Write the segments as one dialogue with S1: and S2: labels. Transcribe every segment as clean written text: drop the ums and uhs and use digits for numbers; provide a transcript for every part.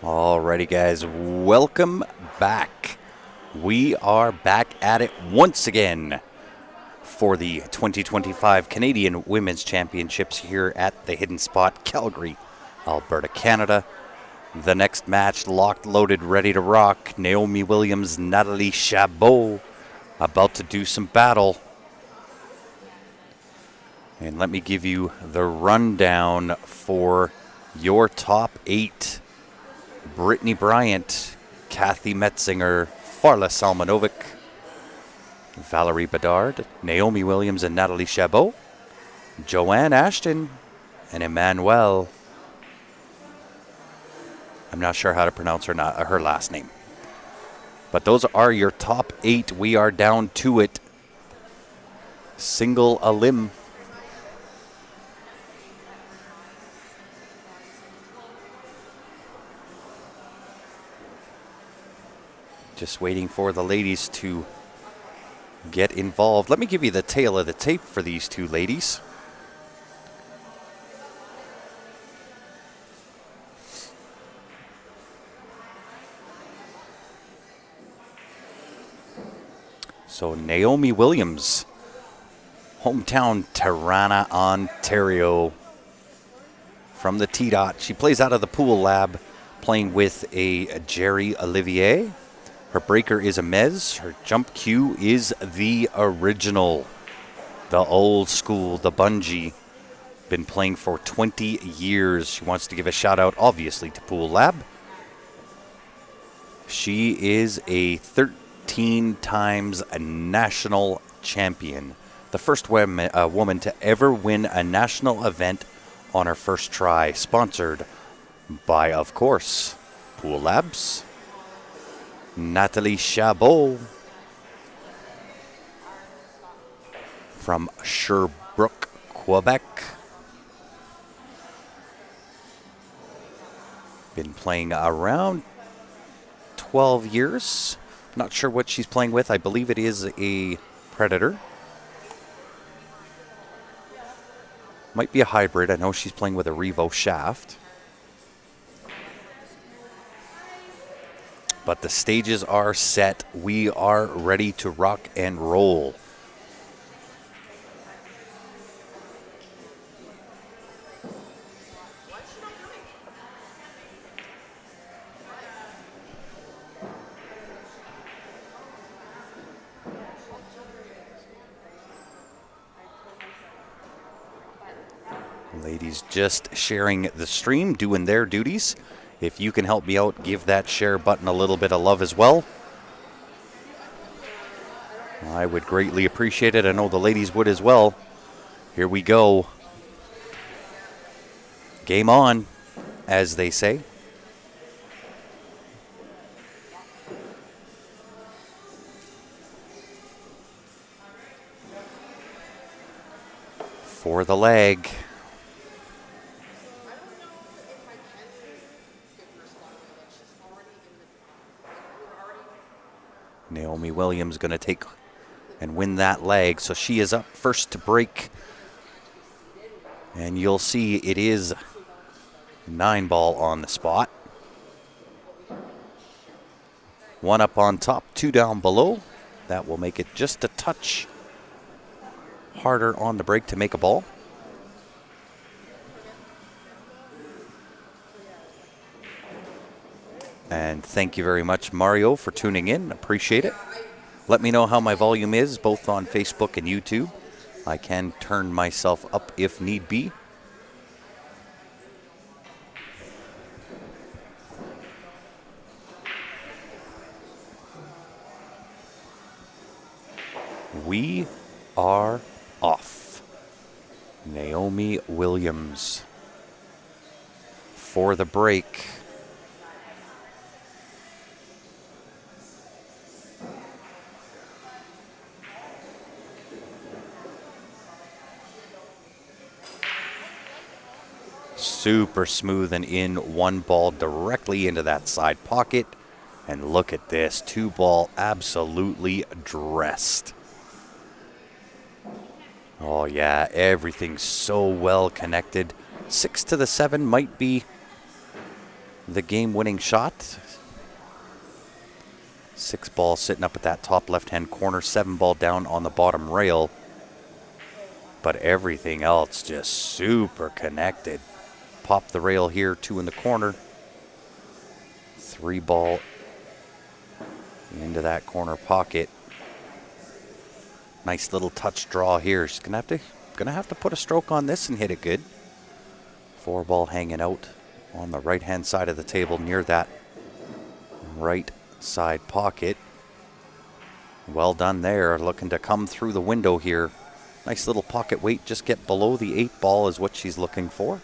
S1: Alrighty, guys, welcome back. We are back at it once again for the 2025 Canadian Women's Championships here at the Hidden Spot, Calgary, Alberta, Canada. The next match, locked, loaded, ready to rock. Naomi Williams, Natalie Chabot, about to do some battle. And let me give you the rundown for your top 8. Brittany Bryant, Kathy Metzinger, Farla Salmanovic, Valerie Bedard, Naomi Williams and Natalie Chabot, Joanne Ashton, and Emmanuel. I'm not sure how to pronounce her last name. But those are your top 8. We are down to it. Single elim. Just waiting for the ladies to get involved. Let me give you the tail of the tape for these two ladies. So Naomi Williams, hometown Tirana, Ontario. From the T-Dot. She plays out of the pool lab, playing with a Jerry Olivier. Her breaker is a Mez. Her jump cue is the original. The old school, the bungee. Been playing for 20 years. She wants to give a shout out, obviously, to Pool Lab. She is a 13 times national champion. The first woman to ever win a national event on her first try. Sponsored by, of course, Pool Labs. Natalie Chabot from Sherbrooke, Quebec. Been playing around 12 years. Not sure what she's playing with. I believe it is a Predator. Might be a hybrid. I know she's playing with a Revo shaft. But the stages are set. We are ready to rock and roll. Ladies just sharing the stream, doing their duties. If you can help me out, give that share button a little bit of love as well. I would greatly appreciate it. I know the ladies would as well. Here we go. Game on, as they say. For the leg. Naomi Williams going to take and win that leg. So she is up first to break. And you'll see it is 9-ball on the spot. 1 up on top, 2 down below. That will make it just a touch harder on the break to make a ball. And thank you very much, Mario, for tuning in. Appreciate it. Let me know how my volume is, both on Facebook and YouTube. I can turn myself up if need be. We are off. Naomi Williams for the break. Super smooth and in, 1 ball directly into that side pocket. And look at this, 2 ball absolutely dressed. Oh yeah, everything's so well connected. 6 to the 7 might be the game-winning shot. 6 ball sitting up at that top left-hand corner, 7 ball down on the bottom rail. But everything else just super connected. Pop the rail here, 2 in the corner. 3 ball into that corner pocket. Nice little touch draw here. She's gonna have to put a stroke on this and hit it good. 4 ball hanging out on the right-hand side of the table near that right side pocket. Well done there. Looking to come through the window here. Nice little pocket weight. Just get below the 8 ball is what she's looking for.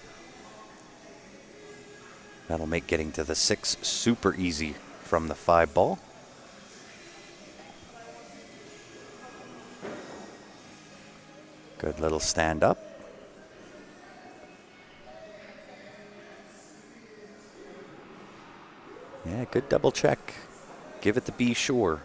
S1: That'll make getting to the 6 super easy from the 5 ball. Good little stand up. Yeah, good double check. Give it the be sure.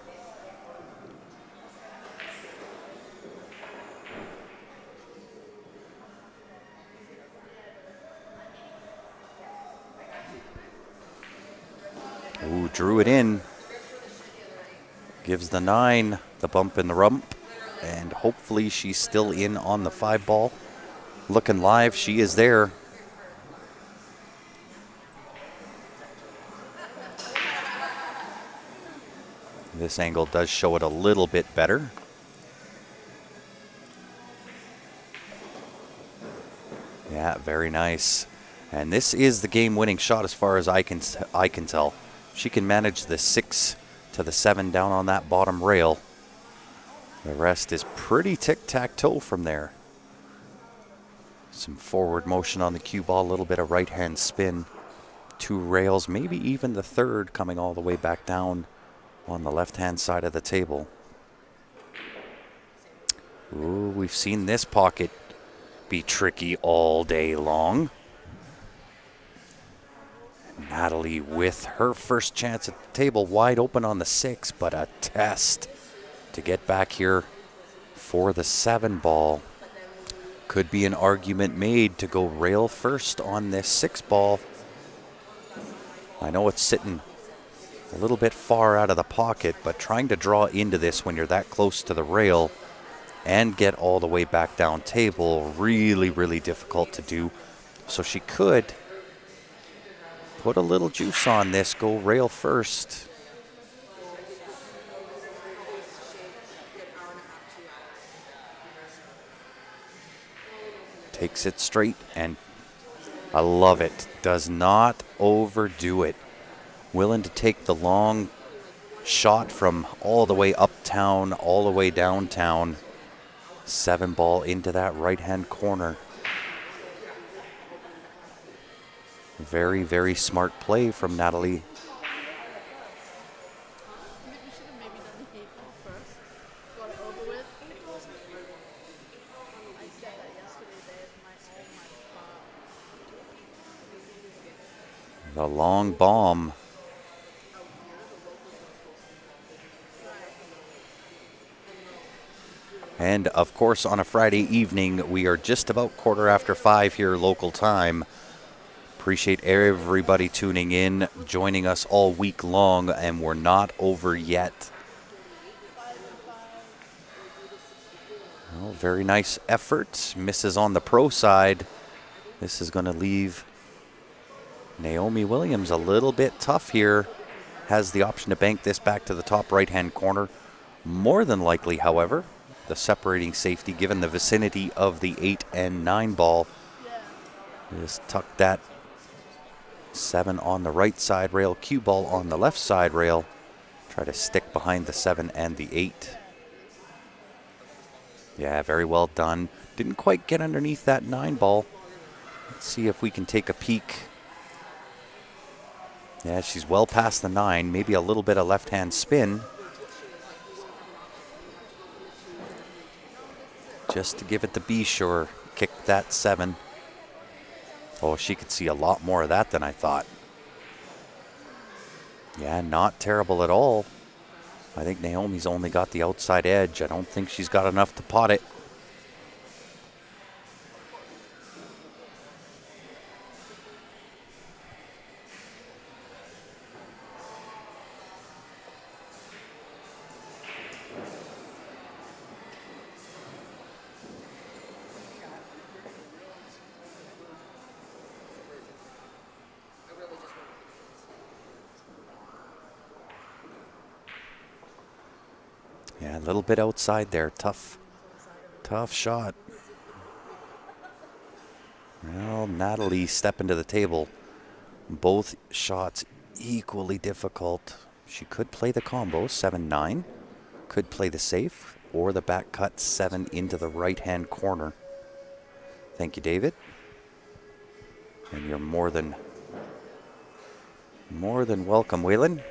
S1: Ooh, drew it in. Gives the 9 the bump in the rump. And hopefully she's still in on the 5 ball. Looking live, she is there. This angle does show it a little bit better. Yeah, very nice. And this is the game-winning shot as far as I can tell. She can manage the 6 to the 7 down on that bottom rail. The rest is pretty tic-tac-toe from there. Some forward motion on the cue ball, a little bit of right-hand spin. 2 rails, maybe even the 3rd coming all the way back down on the left-hand side of the table. Ooh, we've seen this pocket be tricky all day long. Natalie with her first chance at the table, wide open on the 6, but a test to get back here for the 7 ball. Could be an argument made to go rail first on this 6 ball. I know it's sitting a little bit far out of the pocket, but trying to draw into this when you're that close to the rail and get all the way back down table, really, really difficult to do. So she could put a little juice on this, go rail first. Takes it straight, and I love it. Does not overdo it. Willing to take the long shot from all the way uptown, all the way downtown. 7 ball into that right-hand corner. Very, very smart play from Natalie. The long bomb. And of course, on a Friday evening, we are just about 5:15 here local time. Appreciate everybody tuning in, joining us all week long, and we're not over yet. Well, very nice effort. Misses on the pro side. This is going to leave Naomi Williams a little bit tough here. Has the option to bank this back to the top right-hand corner. More than likely, however, the separating safety, given the vicinity of the 8 and 9 ball. Just tuck that 7 on the right side rail, cue ball on the left side rail. Try to stick behind the 7 and the 8. Yeah, very well done. Didn't quite get underneath that 9 ball. Let's see if we can take a peek. Yeah, she's well past the 9, maybe a little bit of left-hand spin. Just to give it the be sure. Kick that 7. Oh, she could see a lot more of that than I thought. Yeah, not terrible at all. I think Naomi's only got the outside edge. I don't think she's got enough to pot it. Yeah, a little bit outside there. Tough shot. Well, Natalie stepping to the table. Both shots equally difficult. She could play the combo, 7-9. Could play the safe or the back cut 7 into the right-hand corner. Thank you, David. And you're more than welcome, Waylon.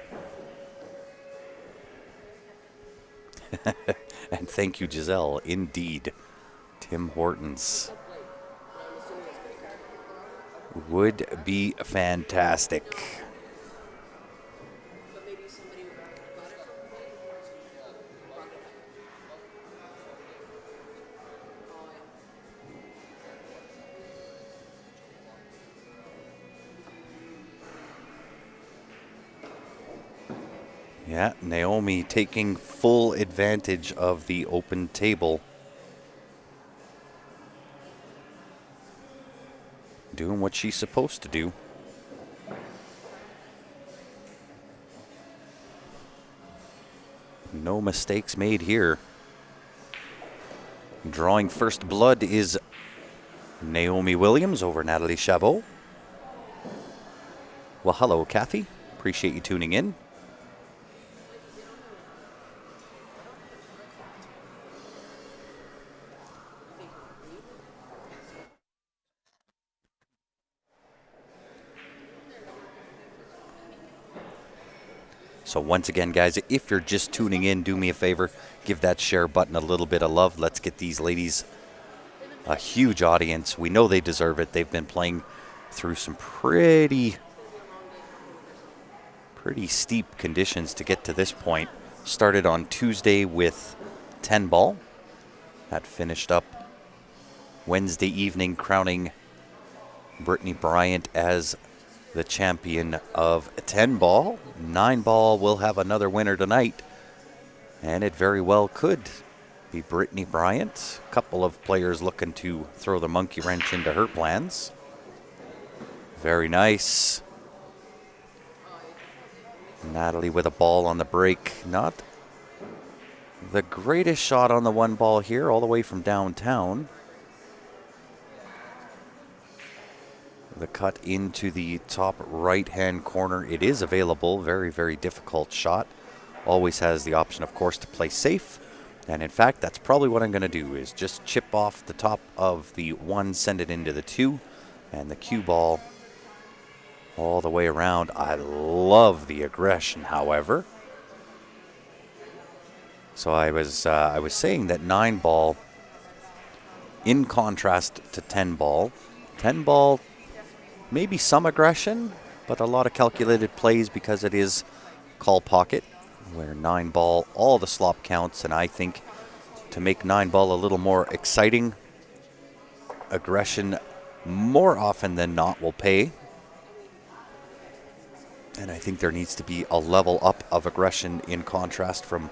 S1: And thank you, Giselle. Indeed. Tim Hortons. Would be fantastic. Yeah, Naomi taking full advantage of the open table. Doing what she's supposed to do. No mistakes made here. Drawing first blood is Naomi Williams over Natalie Chabot. Well, hello, Kathy. Appreciate you tuning in. So once again, guys, if you're just tuning in, do me a favor, give that share button a little bit of love. Let's get these ladies a huge audience. We know they deserve it. They've been playing through some pretty steep conditions to get to this point. Started on Tuesday with 10 ball. That finished up Wednesday evening, crowning Brittany Bryant as the champion of 10 ball. 9 ball will have another winner tonight, and it very well could be Brittany Bryant. A couple of players looking to throw the monkey wrench into her plans. Very nice. Natalie with a ball on the break. Not the greatest shot on the 1 ball here, all the way from downtown. The cut into the top right-hand corner. It is available. Very, very difficult shot. Always has the option, of course, to play safe. And in fact, that's probably what I'm going to do, is just chip off the top of the 1, send it into the 2, and the cue ball all the way around. I love the aggression, however. So I was saying that 9 ball, in contrast to 10 ball, 10 ball, maybe some aggression, but a lot of calculated plays because it is call pocket, where 9 ball, all the slop counts. And I think to make 9 ball a little more exciting, aggression more often than not will pay. And I think there needs to be a level up of aggression in contrast from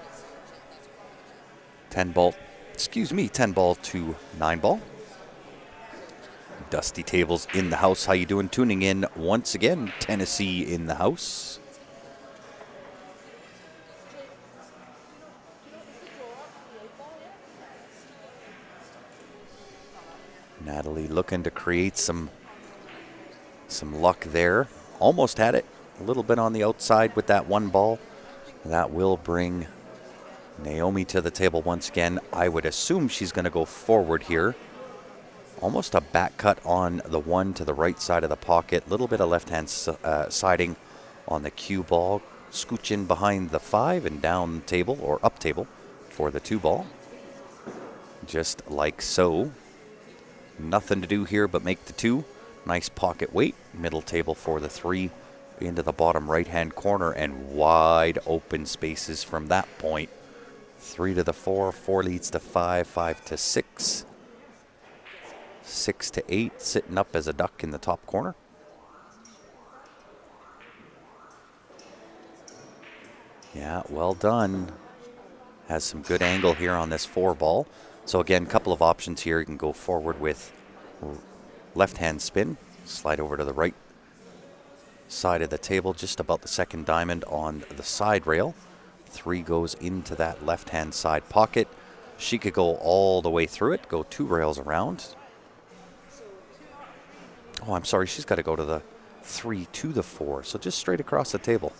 S1: 10 ball to 9 ball. Dusty Tables in the house. How you doing? Tuning in once again. Tennessee in the house. Natalie looking to create some luck there. Almost had it. A little bit on the outside with that 1 ball. That will bring Naomi to the table once again. I would assume she's going to go forward here. Almost a back cut on the 1 to the right side of the pocket. Little bit of left-hand siding on the cue ball. Scooch in behind the 5 and down table, or up table, for the 2 ball. Just like so. Nothing to do here but make the 2. Nice pocket weight. Middle table for the 3. Into the bottom right-hand corner, and wide open spaces from that point. 3 to the 4. 4 leads to 5. 5 to 6. 6 to 8, sitting up as a duck in the top corner. Yeah, well done. Has some good angle here on this 4 ball. So again, a couple of options here. You can go forward with left-hand spin, slide over to the right side of the table, just about the second diamond on the side rail. 3 goes into that left-hand side pocket. She could go all the way through it, go 2 rails around. Oh, I'm sorry, she's got to go to the 3 to the 4, so just straight across the table.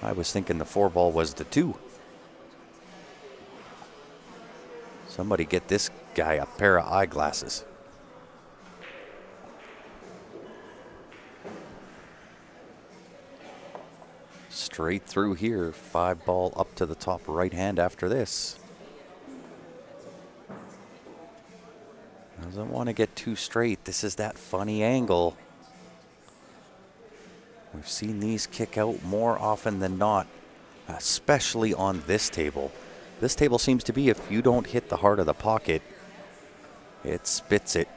S1: I was thinking the 4 ball was the 2. Somebody get this guy a pair of eyeglasses. Straight through here, 5 ball up to the top right hand after this. Doesn't want to get too straight. This is that funny angle. We've seen these kick out more often than not, especially on this table. This table seems to be, if you don't hit the heart of the pocket, it spits it.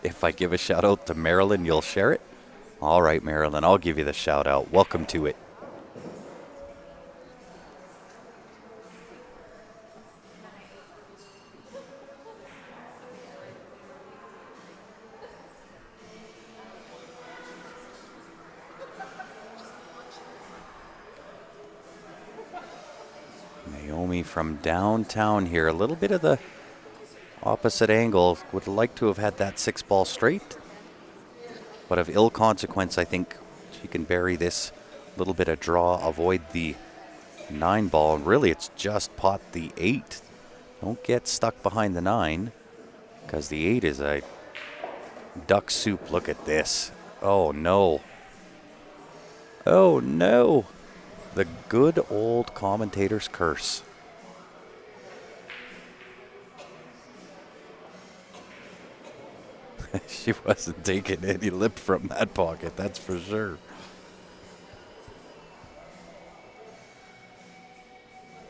S1: If I give a shout out to Marilyn, you'll share it? All right, Marilyn, I'll give you the shout out. Welcome to it. Naomi from downtown here, a little bit of the opposite angle. Would like to have had that 6 ball straight, but of ill consequence, I think she can bury this little bit of draw, avoid the 9 ball, and really it's just pot the 8. Don't get stuck behind the 9, because the 8 is a duck soup. Look at this. Oh no. Oh no. The good old commentator's curse. She wasn't taking any lip from that pocket, that's for sure.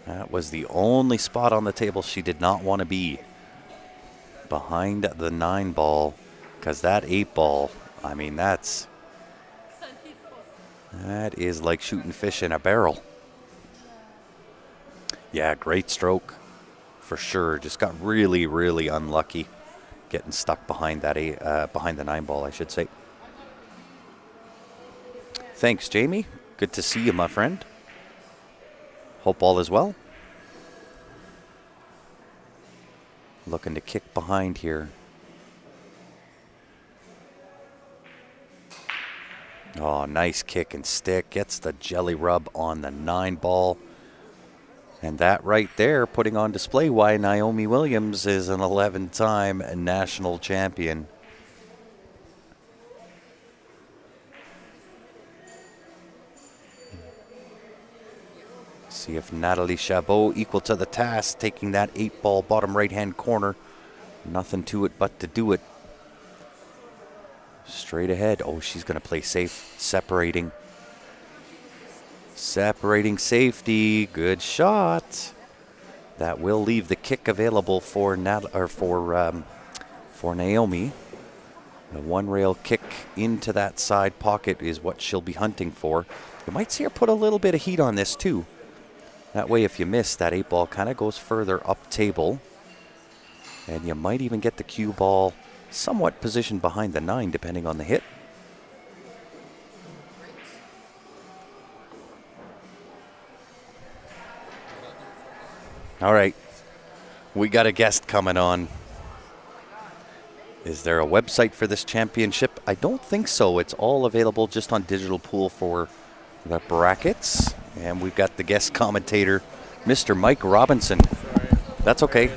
S1: That was the only spot on the table she did not want to be, behind the 9 ball, because that 8 ball, I mean, that is like shooting fish in a barrel. Yeah, great stroke for sure. Just got really, really unlucky getting stuck behind that behind the 9 ball, I should say. Thanks, Jamie. Good to see you, my friend. Hope all is well. Looking to kick behind here. Oh, nice kick and stick. Gets the jelly rub on the 9 ball. And that right there, putting on display why Naomi Williams is an 11-time national champion. See if Natalie Chabot equal to the task, taking that 8 ball bottom right-hand corner. Nothing to it but to do it. Straight ahead. Oh, she's going to play safe. Separating. Separating safety. Good shot. That will leave the kick available for Naomi. The 1 rail kick into that side pocket is what she'll be hunting for. You might see her put a little bit of heat on this too. That way, if you miss, that 8 ball kind of goes further up table. And you might even get the cue ball somewhat positioned behind the 9, depending on the hit. All right, we got a guest coming on. Is there a website for this championship? I don't think so. It's all available just on Digital Pool for the brackets. And we've got the guest commentator, Mr. Mike Robinson.
S2: Sorry.
S1: That's okay.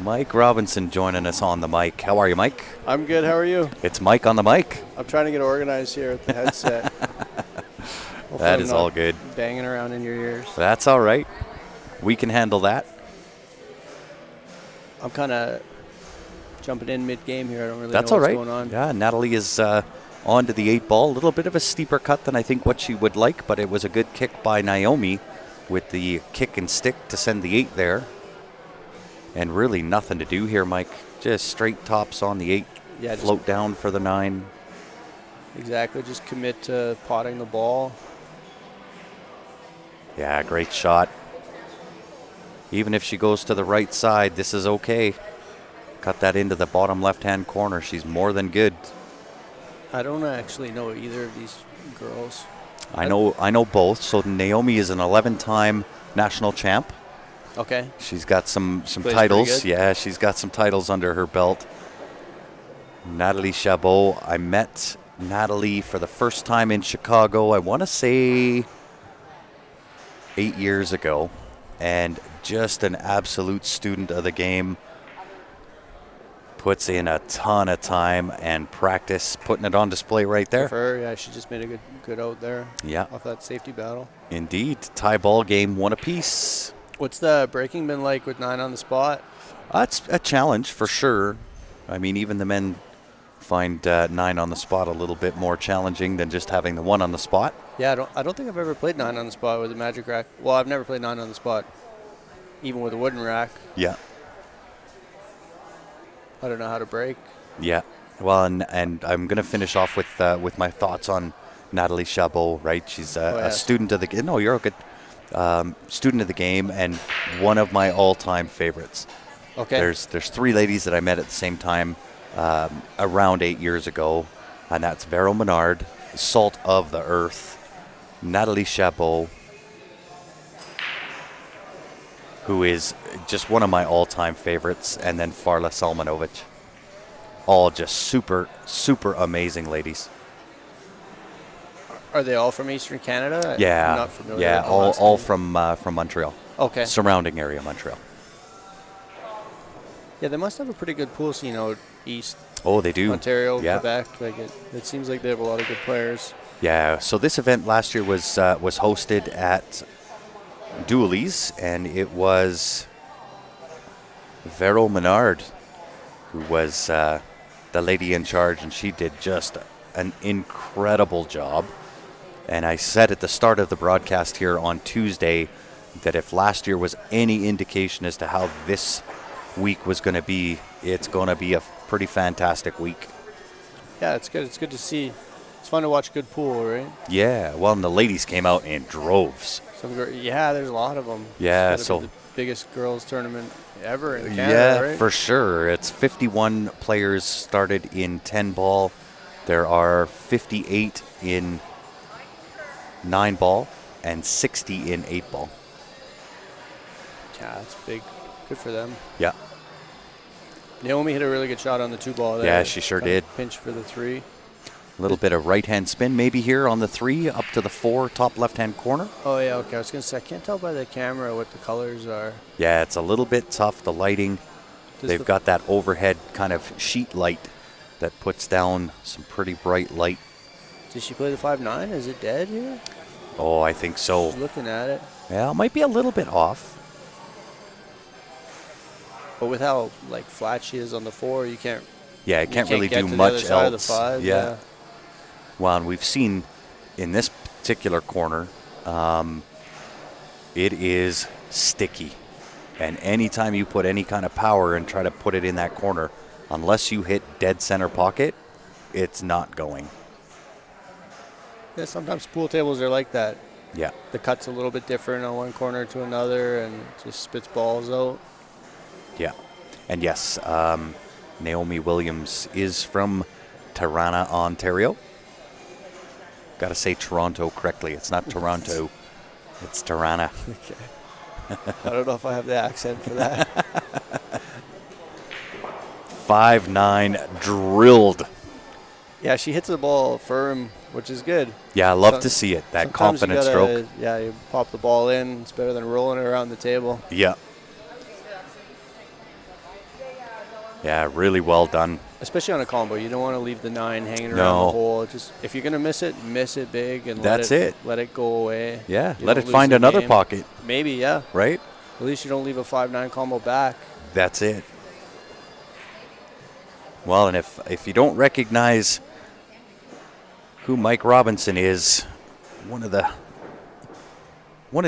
S1: Mike Robinson joining us on the mic. How are you, Mike?
S2: I'm good. How are you?
S1: It's Mike on the mic.
S2: I'm trying to get organized here at the headset.
S1: That is all good.
S2: Banging around in your ears.
S1: That's all right. We can handle that.
S2: I'm kind of jumping in mid-game here. I don't really
S1: That's
S2: know
S1: all
S2: what's
S1: right.
S2: going on.
S1: Yeah, Natalie is on to the 8 ball. A little bit of a steeper cut than I think what she would like, but it was a good kick by Naomi with the kick and stick to send the 8 there. And really nothing to do here, Mike. Just straight tops on the 8.
S2: Yeah,
S1: float down for the 9.
S2: Exactly. Just commit to potting the ball.
S1: Yeah, great shot. Even if she goes to the right side, this is okay. Cut that into the bottom left-hand corner. She's more than good.
S2: I don't actually know either of these girls.
S1: I know both. So Naomi is an 11-time national champ.
S2: Okay.
S1: She's got some
S2: Plays
S1: titles.
S2: pretty good.
S1: Yeah, she's got some titles under her belt. Natalie Chabot. I met Natalie for the first time in Chicago, I want to say 8 years ago. And just an absolute student of the game. Puts in a ton of time and practice, putting it on display right there.
S2: For her, yeah, she just made a good out there.
S1: Yeah.
S2: Off that safety battle.
S1: Indeed. Tie ball game, 1 apiece.
S2: What's the breaking been like with 9 on the spot?
S1: It's a challenge for sure. I mean, even the men find 9 on the spot a little bit more challenging than just having the 1 on the spot.
S2: Yeah, I don't think I've ever played 9 on the spot with a magic rack. Well, I've never played 9 on the spot, even with a wooden rack.
S1: Yeah.
S2: I don't know how to break.
S1: Yeah. Well, and I'm going to finish off with my thoughts on Natalie Chabot, right? She's a student of the game. No, you're a good student of the game and one of my all-time favorites.
S2: Okay.
S1: There's 3 ladies that I met at the same time around 8 years ago, and that's Vero Menard, Salt of the Earth, Natalie Chabot, who is just one of my all-time favorites, and then Farla Salmanovic. All just super, super amazing ladies.
S2: Are they all from Eastern Canada?
S1: Yeah,
S2: I'm not familiar
S1: yeah,
S2: with the
S1: all
S2: last
S1: from Montreal.
S2: Okay.
S1: Surrounding area Montreal.
S2: Yeah, they must have a pretty good pool scene out east.
S1: Oh, they do.
S2: Ontario,
S1: Yeah.
S2: Quebec. Like it seems like they have a lot of good players.
S1: Yeah, so this event last year was hosted at Dooley's, and it was Vero Menard who was the lady in charge, and she did just an incredible job. And I said at the start of the broadcast here on Tuesday that if last year was any indication as to how this week was going to be, it's going to be a pretty fantastic week.
S2: Yeah, it's good. It's good to see. It's fun to watch good pool, right?
S1: Yeah, well, and the ladies came out in droves.
S2: Yeah, there's a lot of them.
S1: Yeah,
S2: it's
S1: so
S2: the biggest girls tournament ever in Canada,
S1: yeah,
S2: right?
S1: for sure. It's 51 players started in 10 ball. There are 58 in 9 ball and 60 in 8 ball.
S2: Yeah, that's big. Good for them.
S1: Yeah.
S2: Naomi hit a really good shot on the 2 ball there.
S1: Yeah, she sure did.
S2: Pinch for the 3.
S1: A little bit of right-hand spin maybe here on the 3 up to the 4 top left-hand corner.
S2: Oh, yeah, okay. I was going to say, I can't tell by the camera what the colors are.
S1: Yeah, it's a little bit tough, the lighting. They've got that overhead kind of sheet light that puts down some pretty bright light.
S2: Did she play the 5-9? Is it dead here?
S1: Oh, I think so.
S2: Just looking at it.
S1: Yeah, it might be a little bit off.
S2: But with how like flat she is on the 4, you can't.
S1: Yeah, it can't really
S2: get
S1: do
S2: to
S1: much
S2: the other side
S1: else.
S2: Of the 5,
S1: yeah. Well, and we've seen in this particular corner, it is sticky. And anytime you put any kind of power and try to put it in that corner, unless you hit dead center pocket, it's not going.
S2: Yeah, sometimes pool tables are like that.
S1: Yeah.
S2: The cut's a little bit different on one corner to another and just spits balls out.
S1: Yeah. And yes, Naomi Williams is from Tirana, Ontario. Got to say Toronto correctly. It's not Toronto. It's Tirana.
S2: Okay. I don't know if I have the accent for that.
S1: 5-9 drilled.
S2: Yeah, she hits the ball firm, which is good.
S1: Yeah, I love to see it. That confident stroke.
S2: Yeah, you pop the ball in. It's better than rolling it around the table.
S1: Yeah. Yeah, really well done.
S2: Especially on a combo. You don't want to leave the 9 hanging around
S1: No.
S2: the hole. Just if you're going to miss it big and
S1: That's
S2: let it go away.
S1: Yeah,
S2: You
S1: let
S2: don't
S1: it
S2: lose
S1: find
S2: the
S1: another
S2: game.
S1: pocket,
S2: Maybe, yeah.
S1: right?
S2: At least you don't leave a 5-9 combo back.
S1: That's it. Well, and if you don't recognize who Mike Robinson is, one of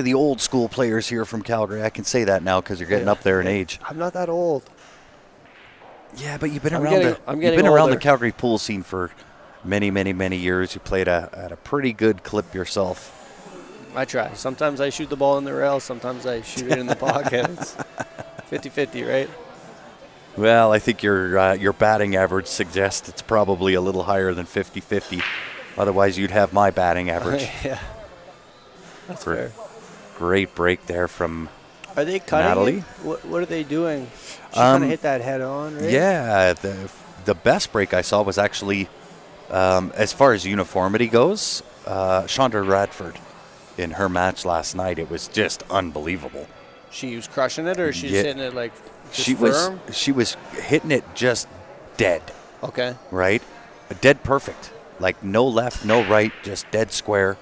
S1: the old school players here from Calgary. I can say that now because you're getting up there in age.
S2: I'm not that old.
S1: Yeah, but you've been
S2: I'm
S1: around
S2: getting
S1: around the
S2: older.
S1: Calgary pool scene for many, many, many years. You played at a pretty good clip yourself.
S2: I try. Sometimes I shoot the ball in the rail. Sometimes I shoot it in the pocket. It's 50-50, right?
S1: Well, I think your batting average suggests it's probably a little higher than 50-50. Otherwise, you'd have my batting average.
S2: Yeah. That's fair.
S1: Great break there from
S2: Are they cutting
S1: Natalie.
S2: it? What are they doing? She kind of hit that head on, right?
S1: Yeah, the best break I saw was actually, as far as uniformity goes, Chandra Radford in her match last night. It was just unbelievable.
S2: She was crushing it, or she's hitting it like just firm?
S1: She was hitting it just dead.
S2: Okay.
S1: Right? Dead perfect. Like no left, no right, just dead square.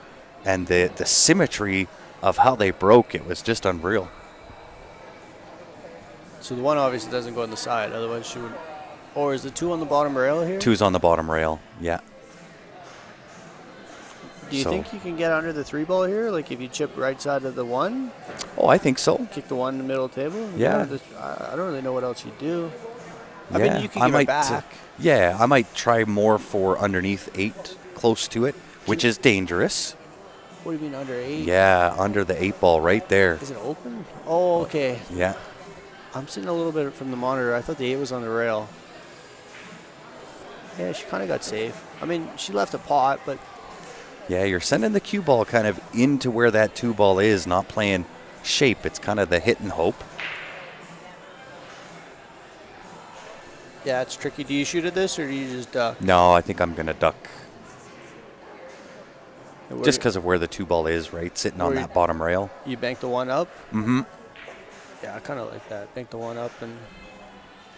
S1: And the symmetry of how they broke, it was just unreal.
S2: So the one obviously doesn't go on the side, otherwise she would. Or is the two on the bottom rail here?
S1: Two's on the bottom rail, yeah.
S2: Do you think you can get under the 3 ball here? Like if you chip right side of the one?
S1: Oh, I think so.
S2: Kick the one in the middle table?
S1: Yeah.
S2: I don't really know what else you do. I mean, you can give it back.
S1: Yeah, I might try more for underneath 8, close to it, which is dangerous.
S2: What do you mean under 8?
S1: Yeah, under the 8 ball right there.
S2: Is it open? Oh, okay.
S1: Yeah.
S2: I'm sitting a little bit from the monitor. I thought the 8 was on the rail. Yeah, she kind of got safe. I mean, she left a pot, but...
S1: Yeah, you're sending the cue ball kind of into where that 2 ball is, not playing shape. It's kind of the hit and hope.
S2: Yeah, it's tricky. Do you shoot at this, or do you just duck?
S1: No, I think I'm going to duck. Just because of where the 2 ball is, right? Sitting on that bottom rail.
S2: You bank the one up?
S1: Mm-hmm.
S2: Yeah, I kind of like that. Bank the one up, and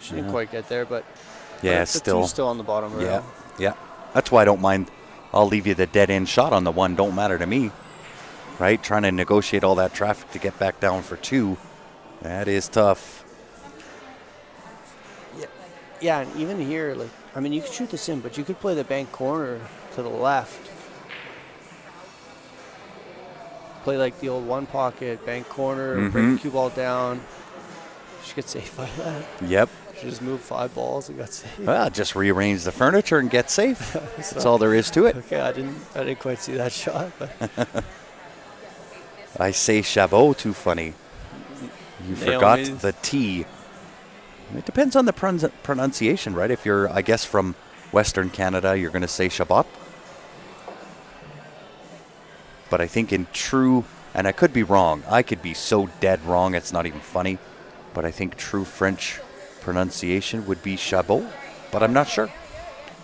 S2: she didn't quite get there, but
S1: yeah,
S2: the
S1: still
S2: on the bottom rail.
S1: Yeah, yeah. That's why I don't mind. I'll leave you the dead end shot on the 1. Don't matter to me, right? Trying to negotiate all that traffic to get back down for 2. That is tough.
S2: Yeah, and even here, like, I mean, you could shoot this in, but you could play the bank corner to the left. Play like the old 1 pocket, bank corner, bring the cue ball down. She gets safe by that.
S1: Yep.
S2: She just moved 5 balls and got safe.
S1: Well, just rearrange the furniture and get safe. That's all there is to it.
S2: Okay, I didn't quite see that shot. But
S1: I say Chabot too funny. You forgot the T. It depends on the pronunciation, right? If you're, I guess, from Western Canada, you're going to say Shabbat. But I think in true, and I could be wrong. I could be so dead wrong, it's not even funny. But I think true French pronunciation would be Chabot. But I'm not sure.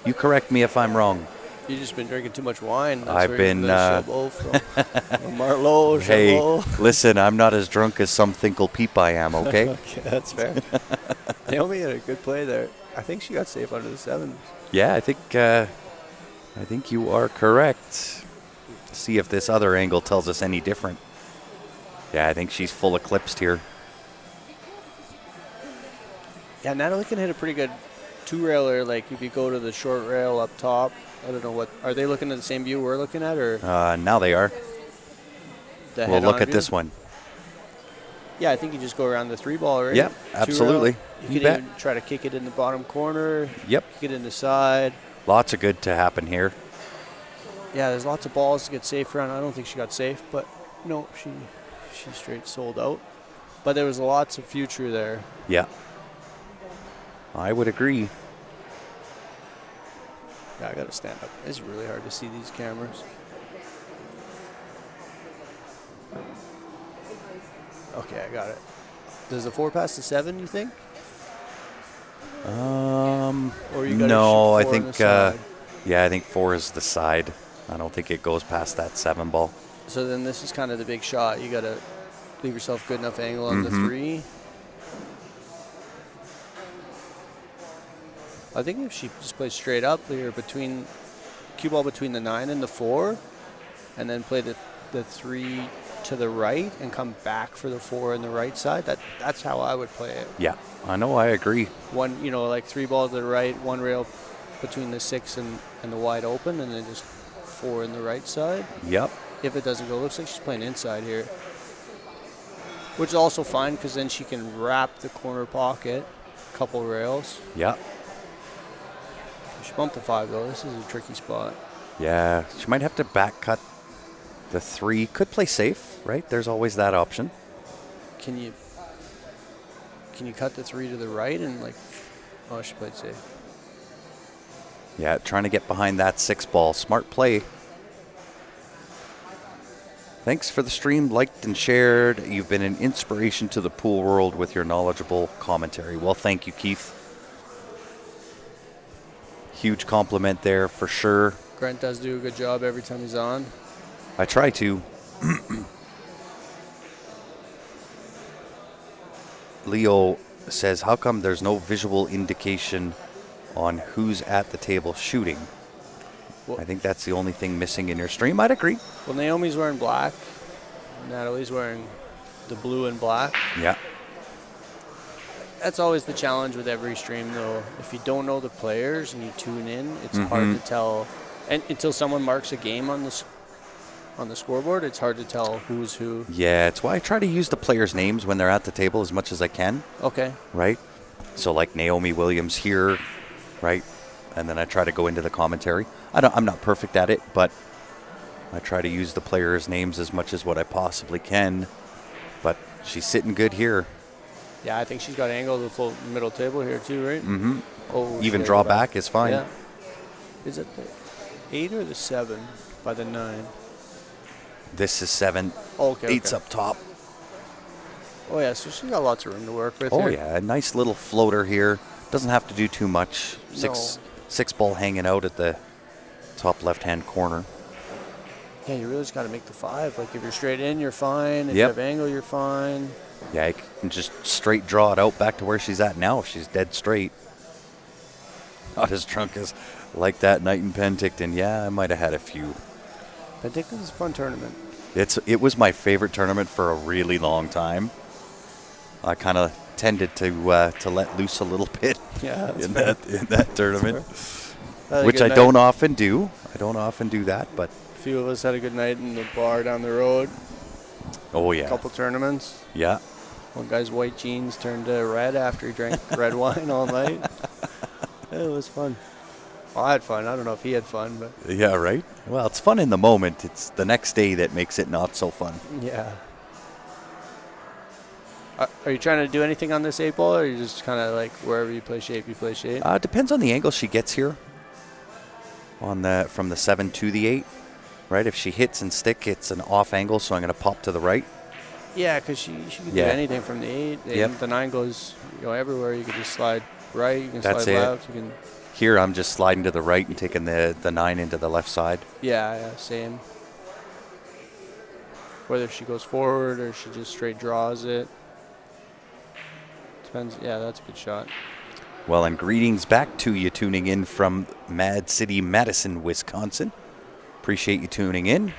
S1: You correct me if I'm wrong.
S2: You've just been drinking too much wine. That's
S1: I've been
S2: Chabot from Marlowe,
S1: hey,
S2: Chabot.
S1: listen, I'm not as drunk as some thinkle peep I am, okay?
S2: Okay, that's fair. Naomi had a good play there. I think she got safe under the 7.
S1: Yeah, I think you are correct. See if this other angle tells us any different. Yeah, I think she's full eclipsed here.
S2: Yeah, Natalie can hit a pretty good 2-railer. Like if you go to the short rail up top, I don't know what. Are they looking at the same view we're looking at, or?
S1: Now they are. We'll look at this one.
S2: Yeah, I think you just go around the 3 ball, right?
S1: Yep, absolutely.
S2: You can even try to kick it in the bottom corner.
S1: Yep.
S2: Kick it in the side.
S1: Lots of good to happen here.
S2: Yeah, there's lots of balls to get safe around. I don't think she got safe, but no, she straight sold out. But there was lots of future there.
S1: Yeah. I would agree.
S2: Yeah, I got to stand up. It's really hard to see these cameras. Okay, I got it. Does the 4 pass the 7, you think? Or you
S1: no, I
S2: shoot 4
S1: think
S2: on the side?
S1: I think 4 is the side. I don't think it goes past that 7 ball.
S2: So then this is kind of the big shot. You got to leave yourself good enough angle on the 3. I think if she just plays straight up here cue ball between the 9 and the 4, and then play the 3 to the right and come back for the 4 on the right side. That's how I would play it.
S1: Yeah, I know. I agree.
S2: One, like 3 ball to the right, 1 rail between the 6 and the wide open, and then just 4 in the right side.
S1: Yep.
S2: If it doesn't go, looks like she's playing inside here, which is also fine because then she can wrap the corner pocket, couple rails.
S1: Yeah.
S2: She bumped the 5 though. This is a tricky spot.
S1: Yeah, she might have to back cut the 3. Could play safe, right? There's always that option.
S2: Can you cut the 3 to the right and oh, she played safe.
S1: Yeah, trying to get behind that 6 ball. Smart play. Thanks for the stream, liked and shared. You've been an inspiration to the pool world with your knowledgeable commentary. Well, thank you, Keith. Huge compliment there for sure.
S2: Grant does do a good job every time he's on.
S1: I try to. Leo says, how come there's no visual indication on who's at the table shooting? Well, I think that's the only thing missing in your stream. I'd agree.
S2: Well, Naomi's wearing black. Natalie's wearing the blue and black.
S1: Yeah.
S2: That's always the challenge with every stream, though. If you don't know the players and you tune in, it's hard to tell. And until someone marks a game on the scoreboard, it's hard to tell who's who.
S1: Yeah, it's why I try to use the players' names when they're at the table as much as I can.
S2: Okay.
S1: Right? So like Naomi Williams here, right? And then I try to go into the commentary. I'm not perfect at it, but I try to use the players' names as much as what I possibly can. But she's sitting good here.
S2: Yeah, I think she's got angle to the full middle table here too, right?
S1: Mm-hmm.
S2: Oh,
S1: even draw back is fine.
S2: Yeah. Is it the 8 or the 7 by the 9?
S1: This is 7.
S2: Okay.
S1: 8's up top.
S2: Oh yeah, so she's got lots of room to work with.
S1: Oh
S2: here.
S1: yeah, a nice little floater here. Doesn't have to do too much. Six ball hanging out at the top left-hand corner.
S2: Yeah, you really just got to make the 5. Like if you're straight in, you're fine. If you have angle, you're fine.
S1: Yeah, I can just straight draw it out back to where she's at now if she's dead straight. Not as drunk as like that night in Penticton. Yeah, I might have had a few.
S2: Penticton's a fun tournament.
S1: It was my favorite tournament for a really long time. I kind of tended to let loose a little bit in that tournament, which I don't often do. I don't often do that, but
S2: a few of us had a good night in the bar down the road.
S1: Oh yeah,
S2: a couple tournaments.
S1: Yeah,
S2: one guy's white jeans turned red after he drank red wine all night. It was fun. Well, I had fun. I don't know if he had fun, but
S1: yeah, right. Well, it's fun in the moment. It's the next day that makes it not so fun.
S2: Yeah. Are you trying to do anything on this 8 ball, or are you just kind of like wherever you play shape, you play shape?
S1: Depends on the angle she gets here. From the 7 to the 8, right? If she hits and stick, it's an off angle, so I'm going to pop to the right.
S2: Yeah, because she can do anything from the 8. The 9 goes everywhere. You can just slide right. You can slide left. You can.
S1: Here I'm just sliding to the right and taking the 9 into the left side.
S2: Yeah, same. Whether she goes forward or she just straight draws it. Depends. Yeah, that's a good shot.
S1: Well, and greetings back to you tuning in from Mad City, Madison, Wisconsin. Appreciate you tuning in.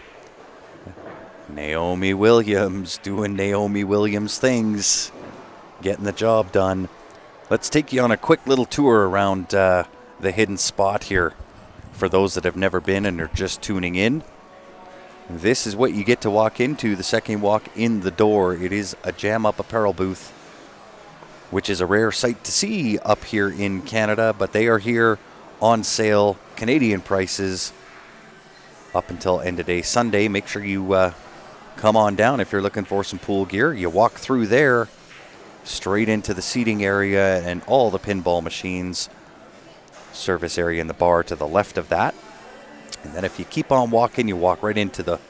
S1: Naomi Williams doing Naomi Williams things, getting the job done. Let's take you on a quick little tour around the hidden spot here for those that have never been and are just tuning in. This is what you get to walk into the second you walk in the door. It is a Jam Up apparel booth, which is a rare sight to see up here in Canada, but they are here on sale, Canadian prices, up until end of day Sunday. Make sure you come on down if you're looking for some pool gear. You walk through there, straight into the seating area and all the pinball machines, service area in the bar to the left of that. And then if you keep on walking, you walk right into the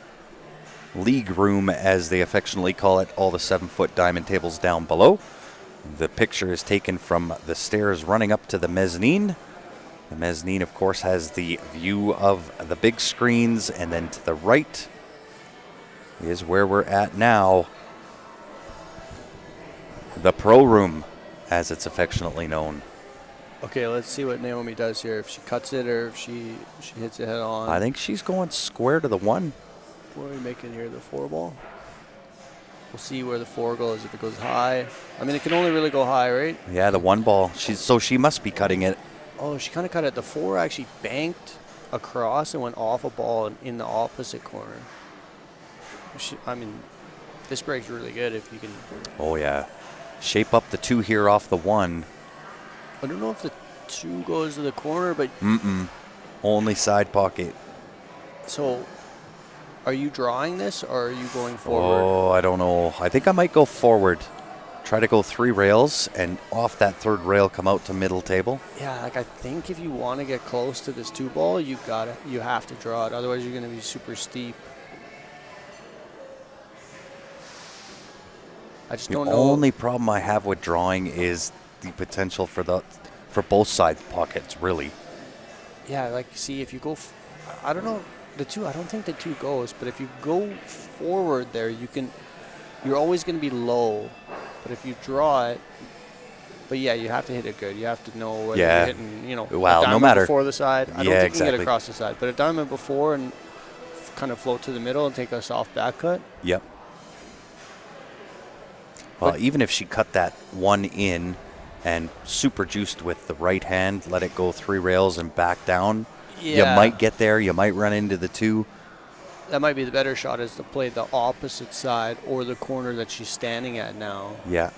S1: league room, as they affectionately call it, all the 7-foot diamond tables down below. The picture is taken from the stairs running up to the mezzanine. The mezzanine, of course, has the view of the big screens, and then to the right is where we're at now, the pro room, as it's affectionately known.
S2: Okay, let's see what Naomi does here. If she cuts it or if she hits it head on.
S1: I think she's going square to the 1.
S2: What are we making here, the 4 ball? We'll see where the 4 goes. If it goes high, I mean, it can only really go high, right?
S1: Yeah, the 1 ball. She must be cutting it.
S2: Oh, she kind of cut it. The 4 actually banked across and went off a ball in the opposite corner. I mean, this break's really good if you can.
S1: Oh, yeah. Shape up the 2 here off the 1.
S2: I don't know if the 2 goes to the corner, but.
S1: Only side pocket.
S2: So, are you drawing this or are you going forward?
S1: Oh, I don't know. I think I might go forward. Try to go 3 rails and off that 3rd rail come out to middle table.
S2: Yeah, like I think if you want to get close to this 2 ball, you have to draw it. Otherwise, you're going to be super steep. I just don't know.
S1: The only problem I have with drawing is the potential for both side pockets, really.
S2: Yeah, like see if you go, I don't know the 2. I don't think the 2 goes, but if you go forward there, you're always going to be low. But if you draw it, but yeah, you have to hit it good. You have to know whether you're hitting, a diamond
S1: no matter
S2: before the side. I don't think
S1: exactly.
S2: you can get across the side, but a diamond before and kind of float to the middle and take a soft back cut.
S1: Yep. Well, even if she cut that 1 in and super juiced with the right hand, let it go 3 rails and back down, you might get there. You might run into the 2.
S2: That might be the better shot, is to play the opposite side or the corner that she's standing at now.
S1: Yeah.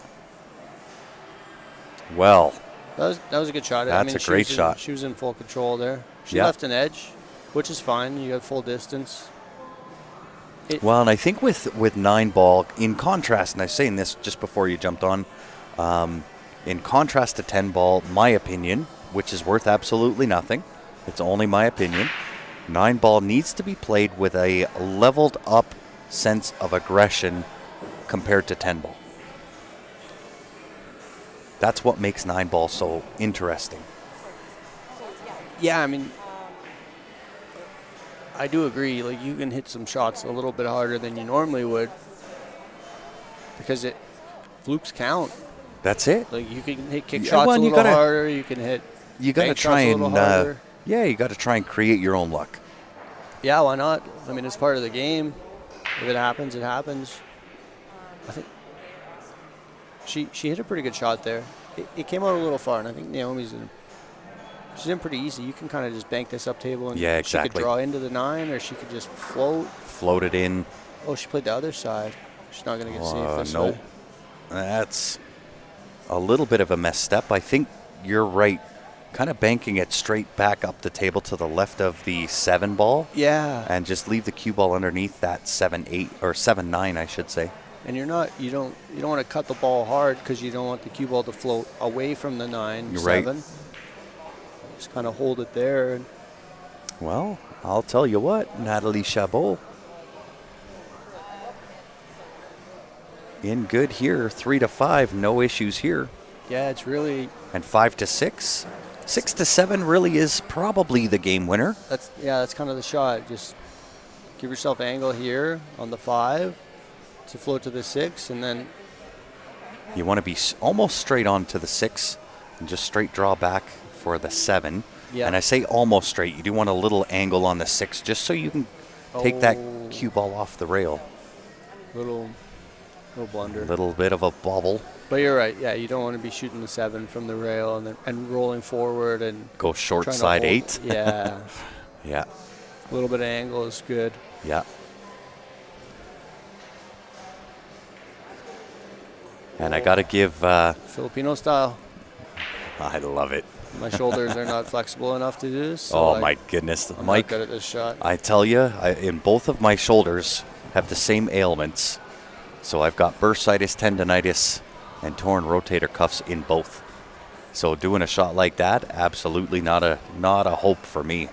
S1: Well.
S2: That was a good shot.
S1: That's a great shot.
S2: She was in full control there. She left an edge, which is fine. You got full distance.
S1: Well, and I think with 9 ball, in contrast, and I was saying this just before you jumped on, in contrast to 10 ball, my opinion, which is worth absolutely nothing, it's only my opinion, 9 ball needs to be played with a leveled up sense of aggression compared to 10 ball. That's what makes 9 ball so interesting.
S2: Yeah, I mean, I do agree. Like, you can hit some shots a little bit harder than you normally would because flukes count.
S1: That's it.
S2: Like, you can hit kick shots a little harder. You can hit.
S1: You got to try and you got to try and create your own luck.
S2: Yeah, why not? I mean, it's part of the game. If it happens, it happens. I think she hit a pretty good shot there. It came out a little far, and I think Naomi's she's in pretty easy. You can kind of just bank this up table, and she could draw into the 9, or she could just float
S1: it in.
S2: Oh, she played the other side. She's not going to get safe this way.
S1: That's a little bit of a messed up. I think you're right. Kind of banking it straight back up the table to the left of the 7 ball.
S2: Yeah.
S1: And just leave the cue ball underneath that 7-8 or 7-9, I should say.
S2: And you don't want to cut the ball hard because you don't want the cue ball to float away from the 9,
S1: you're
S2: 7.
S1: Right.
S2: Just kind of hold it there.
S1: Well, I'll tell you what, Natalie Chabot. In good here, 3-5, no issues here.
S2: Yeah, it's really.
S1: And 5-6. 6-7 really is probably the game winner.
S2: That's kind of the shot. Just give yourself angle here on the 5 to float to the 6, and then
S1: you want to be almost straight on to the 6 and just straight draw back for the 7. Yeah. And I say almost straight. You do want a little angle on the 6 just so you can take that cue ball off the rail.
S2: Little blunder.
S1: A little bit of a bobble.
S2: But you're right. Yeah, you don't want to be shooting the 7 from the rail and rolling forward and
S1: go short side 8.
S2: Yeah.
S1: Yeah.
S2: A little bit of angle is good.
S1: Yeah. And I got to give
S2: Filipino style.
S1: I love it.
S2: My shoulders are not flexible enough to do this.
S1: So my goodness,
S2: I'm
S1: Mike!
S2: Not good at this shot.
S1: I tell you, in both of my shoulders have the same ailments. So I've got bursitis, tendonitis, and torn rotator cuffs in both. So doing a shot like that, absolutely not a hope for me.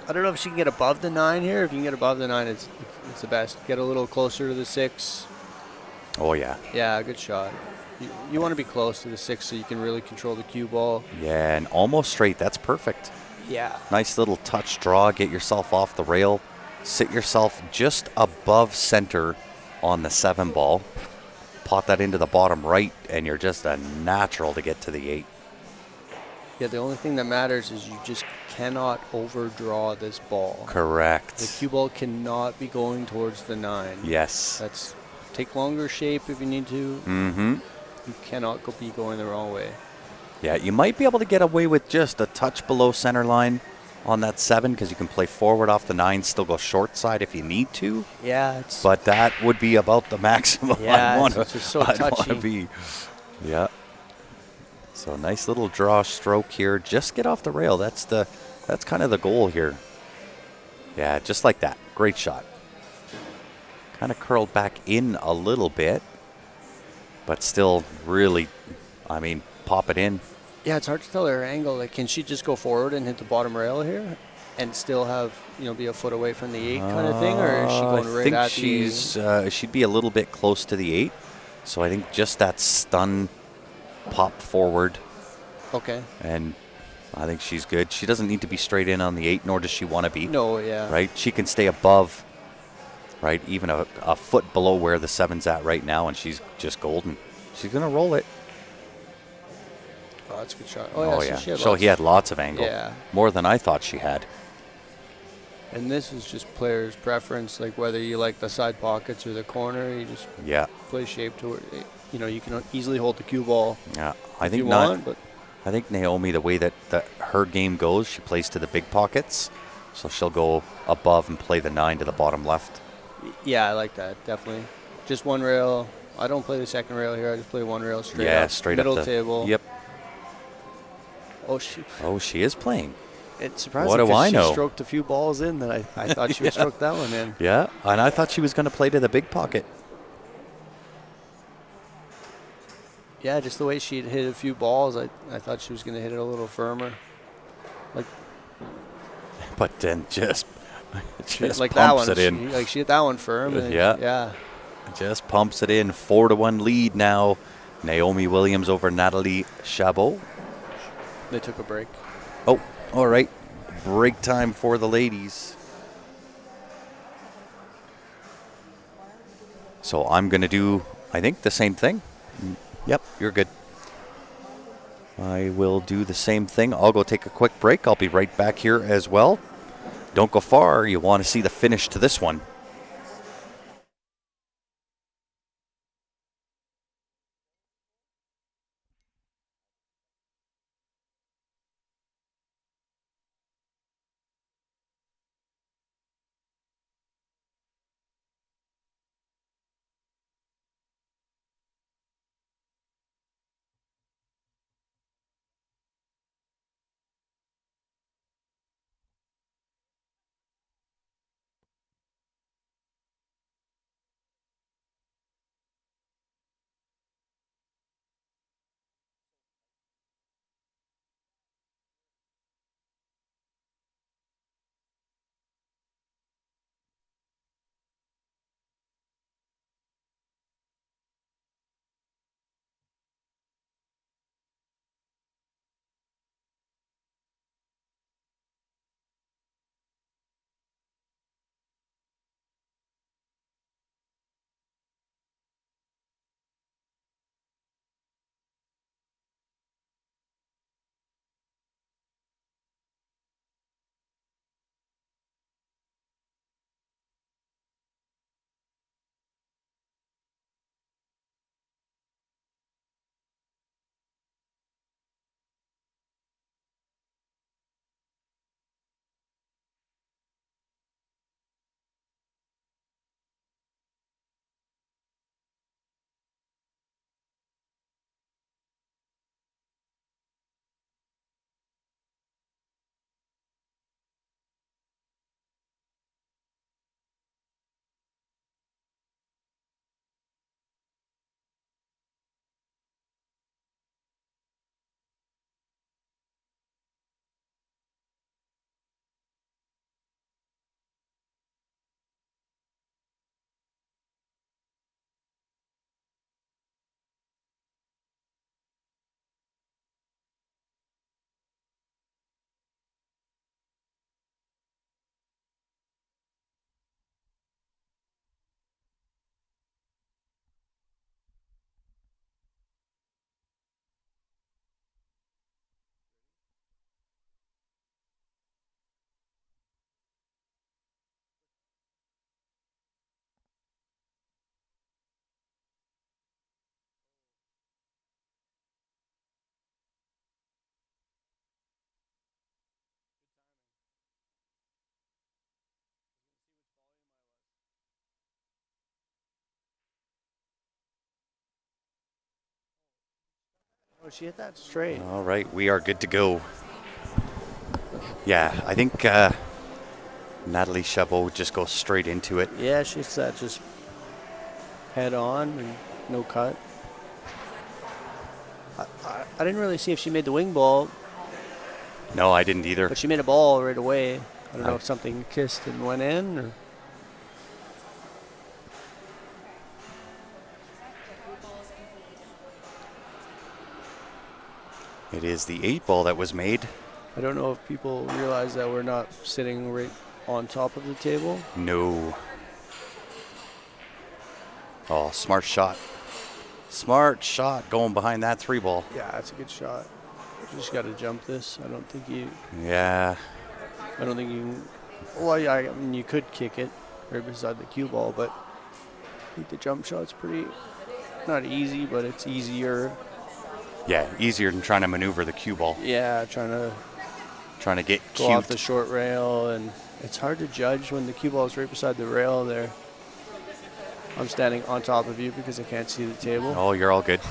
S2: I don't know if she can get above the 9 here. If you can get above the 9, it's the best. Get a little closer to the 6.
S1: Oh, yeah.
S2: Yeah, good shot. You want to be close to the 6 so you can really control the cue ball.
S1: Yeah, and almost straight. That's perfect.
S2: Yeah.
S1: Nice little touch draw. Get yourself off the rail. Sit yourself just above center on the 7 ball. Pot that into the bottom right, and you're just a natural to get to the 8.
S2: Yeah, the only thing that matters is you just cannot overdraw this ball.
S1: Correct.
S2: The cue ball cannot be going towards the 9.
S1: Yes.
S2: That's take longer shape if you need to.
S1: Mm-hmm.
S2: You cannot be going the wrong way.
S1: Yeah, you might be able to get away with just a touch below center line on that 7 because you can play forward off the 9, still go short side if you need to.
S2: Yeah, it's
S1: But that would be about the maximum
S2: yeah,
S1: I'd want
S2: it's just so touchy.
S1: to be. Yeah. So nice little draw stroke here. Just get off the rail. That's kind of the goal here. Yeah, just like that. Great shot. Kind of curled back in a little bit, but still really, pop it in.
S2: Yeah, it's hard to tell her angle. Like, can she just go forward and hit the bottom rail here, and still have be a foot away from the 8 kind of thing, or is she going right at the?
S1: She'd be a little bit close to the 8, so I think just that stun pop forward.
S2: Okay.
S1: And I think she's good. She doesn't need to be straight in on the 8, nor does she want to be.
S2: No, yeah.
S1: Right? She can stay above, right, even a foot below where the 7's at right now, and she's just golden. She's going to roll it.
S2: Oh, that's a good shot. Oh, yeah.
S1: So he had lots of angle.
S2: Yeah.
S1: More than I thought she had.
S2: And this is just players' preference, like whether you like the side pockets or the corner. You just play shape to where, you can easily hold the cue ball.
S1: Yeah.
S2: I
S1: think Naomi, the way that her game goes, she plays to the big pockets. So she'll go above and play the 9 to the bottom left.
S2: Yeah, I like that, definitely. Just one rail. I don't play the second rail here. I just play one rail straight up.
S1: Yeah, straight
S2: middle
S1: up.
S2: Middle table.
S1: Yep.
S2: Oh,
S1: she is playing.
S2: It's surprising.
S1: What do I know?
S2: She stroked a few balls in that I thought she would stroke that one in.
S1: Yeah, and I thought she was going to play to the big pocket.
S2: Yeah, just the way she hit a few balls, I thought she was going to hit it a little firmer.
S1: But then just
S2: like
S1: pumps
S2: that one.
S1: it in.
S2: She hit that one firm. And yeah.
S1: Just pumps it in. 4-1 lead now. Naomi Williams over Natalie Chabot.
S2: They took a break.
S1: Oh, all right. Break time for the ladies. So I'm going to do, I think, the same thing. Yep, you're good. I will do the same thing. I'll go take a quick break. I'll be right back here as well. Don't go far. You want to see the finish to this one.
S2: Oh, she hit that straight.
S1: All right, we are good to go. Yeah, I think Natalie Chabot just goes straight into it.
S2: Yeah, she hits that just head on and no cut. I didn't really see if she made the wing ball,
S1: No, I didn't either.
S2: but she made a ball right away. I don't know if something kissed and went in, or
S1: It is the 8-ball that was made.
S2: I don't know if people realize that we're not sitting right on top of the table.
S1: No. Oh, smart shot. Smart shot going behind that 3-ball.
S2: Yeah, that's a good shot. You just got to jump this. I don't think you
S1: Yeah.
S2: can. Well, yeah, I mean, you could kick it right beside the cue ball, but I think the jump shot's pretty, not easy, but it's easier.
S1: Yeah, easier than trying to maneuver the cue ball.
S2: Yeah, trying to
S1: Get
S2: go
S1: cute.
S2: off the short rail, and it's hard to judge when the cue ball is right beside the rail there. I'm standing on top of you because I can't see the table.
S1: Oh, you're all good.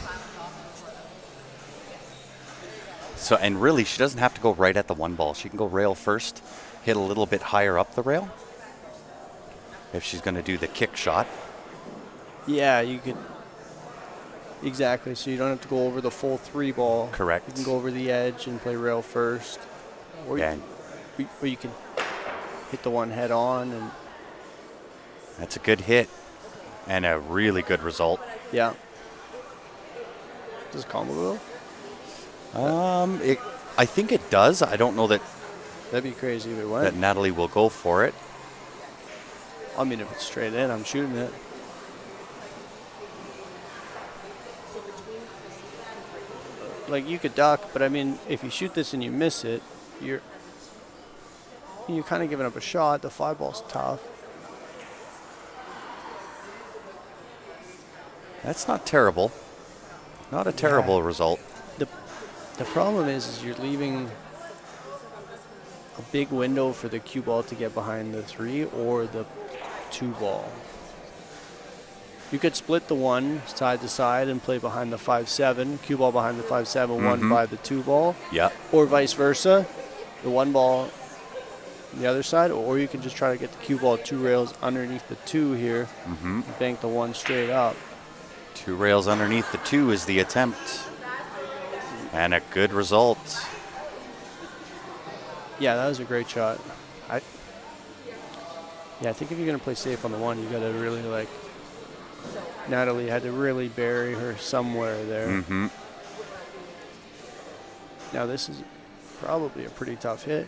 S1: So, and really, she doesn't have to go right at the 1-ball. She can go rail first, hit a little bit higher up the rail if she's going to do the kick shot.
S2: Yeah, you could. Exactly, so you don't have to go over the full 3-ball.
S1: Correct.
S2: You can go over the edge and play rail first. Or,
S1: Yeah.
S2: or you can hit the one head on. And
S1: That's a good hit and a really good result.
S2: yeah. Does combo go?
S1: I think it does. I don't know that
S2: That'd be crazy if it went.
S1: that Natalie will go for it.
S2: I mean, if it's straight in, I'm shooting it. Like, you could duck, but I mean, if you shoot this and you miss it, you're kind of giving up a shot. The 5-ball's tough.
S1: That's not terrible. Not a terrible result.
S2: The problem is you're leaving a big window for the cue ball to get behind the 3 or the 2-ball. You could split the 1 side to side and play behind the 5-7, cue ball behind the 5-7, 1 by the 2-ball.
S1: Yeah.
S2: Or vice versa, the 1-ball on the other side, or you can just try to get the cue ball 2 rails underneath the 2 here, and bank the 1 straight up.
S1: 2 rails underneath the 2 is the attempt. And a good result.
S2: Yeah, that was a great shot. I think if you're going to play safe on the 1, you got to really, like, Natalie had to really bury her somewhere there.
S1: Mm-hmm.
S2: Now, this is probably a pretty tough hit.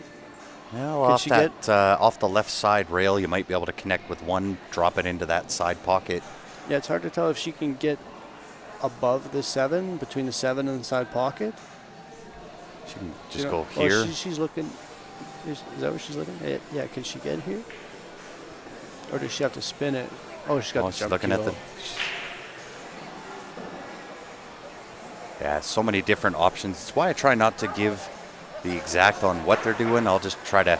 S1: Yeah, well, off the left side rail, you might be able to connect with 1, drop it into that side pocket.
S2: Yeah, it's hard to tell if she can get above the 7, between the 7 and the side pocket.
S1: She can just go here.
S2: Oh, she's looking. Is that where she's looking? Yeah, can she get here? Or does she have to spin it? Oh, she's got the
S1: she's
S2: jump
S1: looking
S2: keel.
S1: at the. Yeah, so many different options. That's why I try not to give the exact on what they're doing. I'll just try to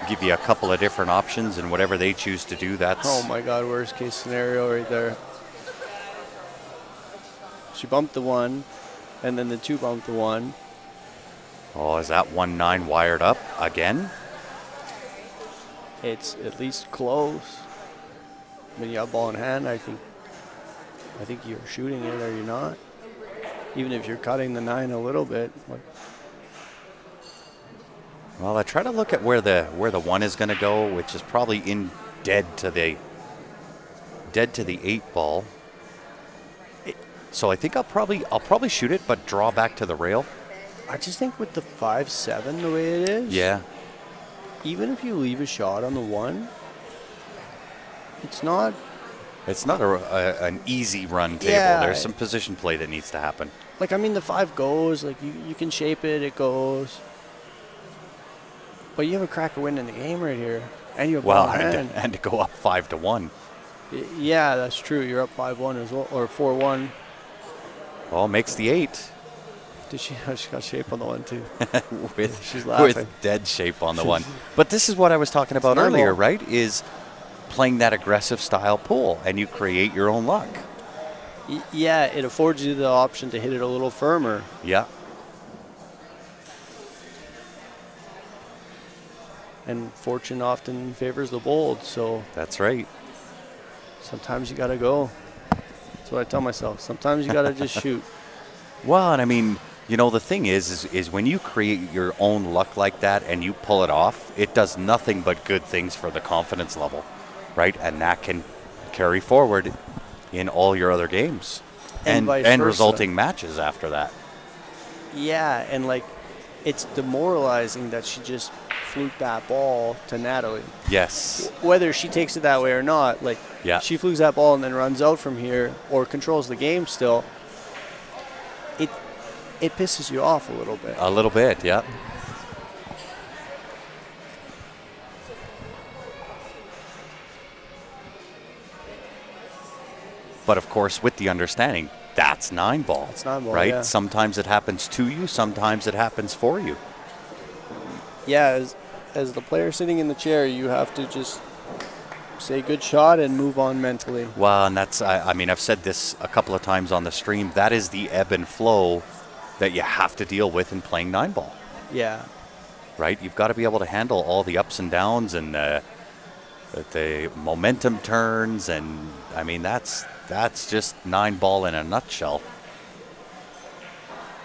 S1: give you a couple of different options, and whatever they choose to do, that's.
S2: Oh my God, worst case scenario right there. She bumped the 1, and then the 2 bumped the 1.
S1: Oh, is that 1-9 wired up again?
S2: It's at least close. I mean, you have ball in hand. I think you're shooting it, are you not? Even if you're cutting the 9 a little bit.
S1: Well, I try to look at where the 1 is going to go, which is probably in dead to the 8-ball. So I think I'll probably shoot it, but draw back to the rail.
S2: I just think with the 5-7 the way it is.
S1: Yeah.
S2: Even if you leave a shot on the 1, it's not.
S1: It's not an easy run table.
S2: Yeah.
S1: There's some position play that needs to happen.
S2: Like, I mean, the 5 goes. Like, you can shape it. It goes. But you have a crack of wind in the game right here. And you have ball in hand.
S1: And to go up 5-1.
S2: Yeah, that's true. You're up 5-1 as well. Or 4-1.
S1: Well, makes the 8.
S2: She got shape on the 1 too.
S1: She's
S2: laughing.
S1: With dead shape on the 1. But this is what I was talking about
S2: normal.
S1: earlier, right? Is playing that aggressive style pool, and you create your own luck.
S2: Yeah, it affords you the option to hit it a little firmer.
S1: Yeah.
S2: And fortune often favors the bold, so
S1: That's right.
S2: sometimes you got to go. That's what I tell myself. Sometimes you got to just shoot.
S1: Well, and I mean, the thing is when you create your own luck like that and you pull it off, it does nothing but good things for the confidence level, right? And that can carry forward in all your other games
S2: And vice versa.
S1: resulting matches after that.
S2: Yeah, and like it's demoralizing that she just fluked that ball to Natalie.
S1: Yes.
S2: Whether she takes it that way or not, like
S1: Yeah.
S2: she flukes that ball and then runs out from here or controls the game still, it pisses you off a little bit.
S1: A little bit, yeah. But of course, with the understanding, that's 9-ball.
S2: It's 9-ball,
S1: right?
S2: yeah.
S1: Sometimes it happens to you, sometimes it happens for you.
S2: Yeah, as the player sitting in the chair, you have to just say good shot and move on mentally.
S1: Well, and that's, I mean, I've said this a couple of times on the stream, that is the ebb and flow that you have to deal with in playing 9-ball,
S2: Yeah.
S1: right? You've got to be able to handle all the ups and downs and the momentum turns, and I mean, that's just 9-ball in a nutshell.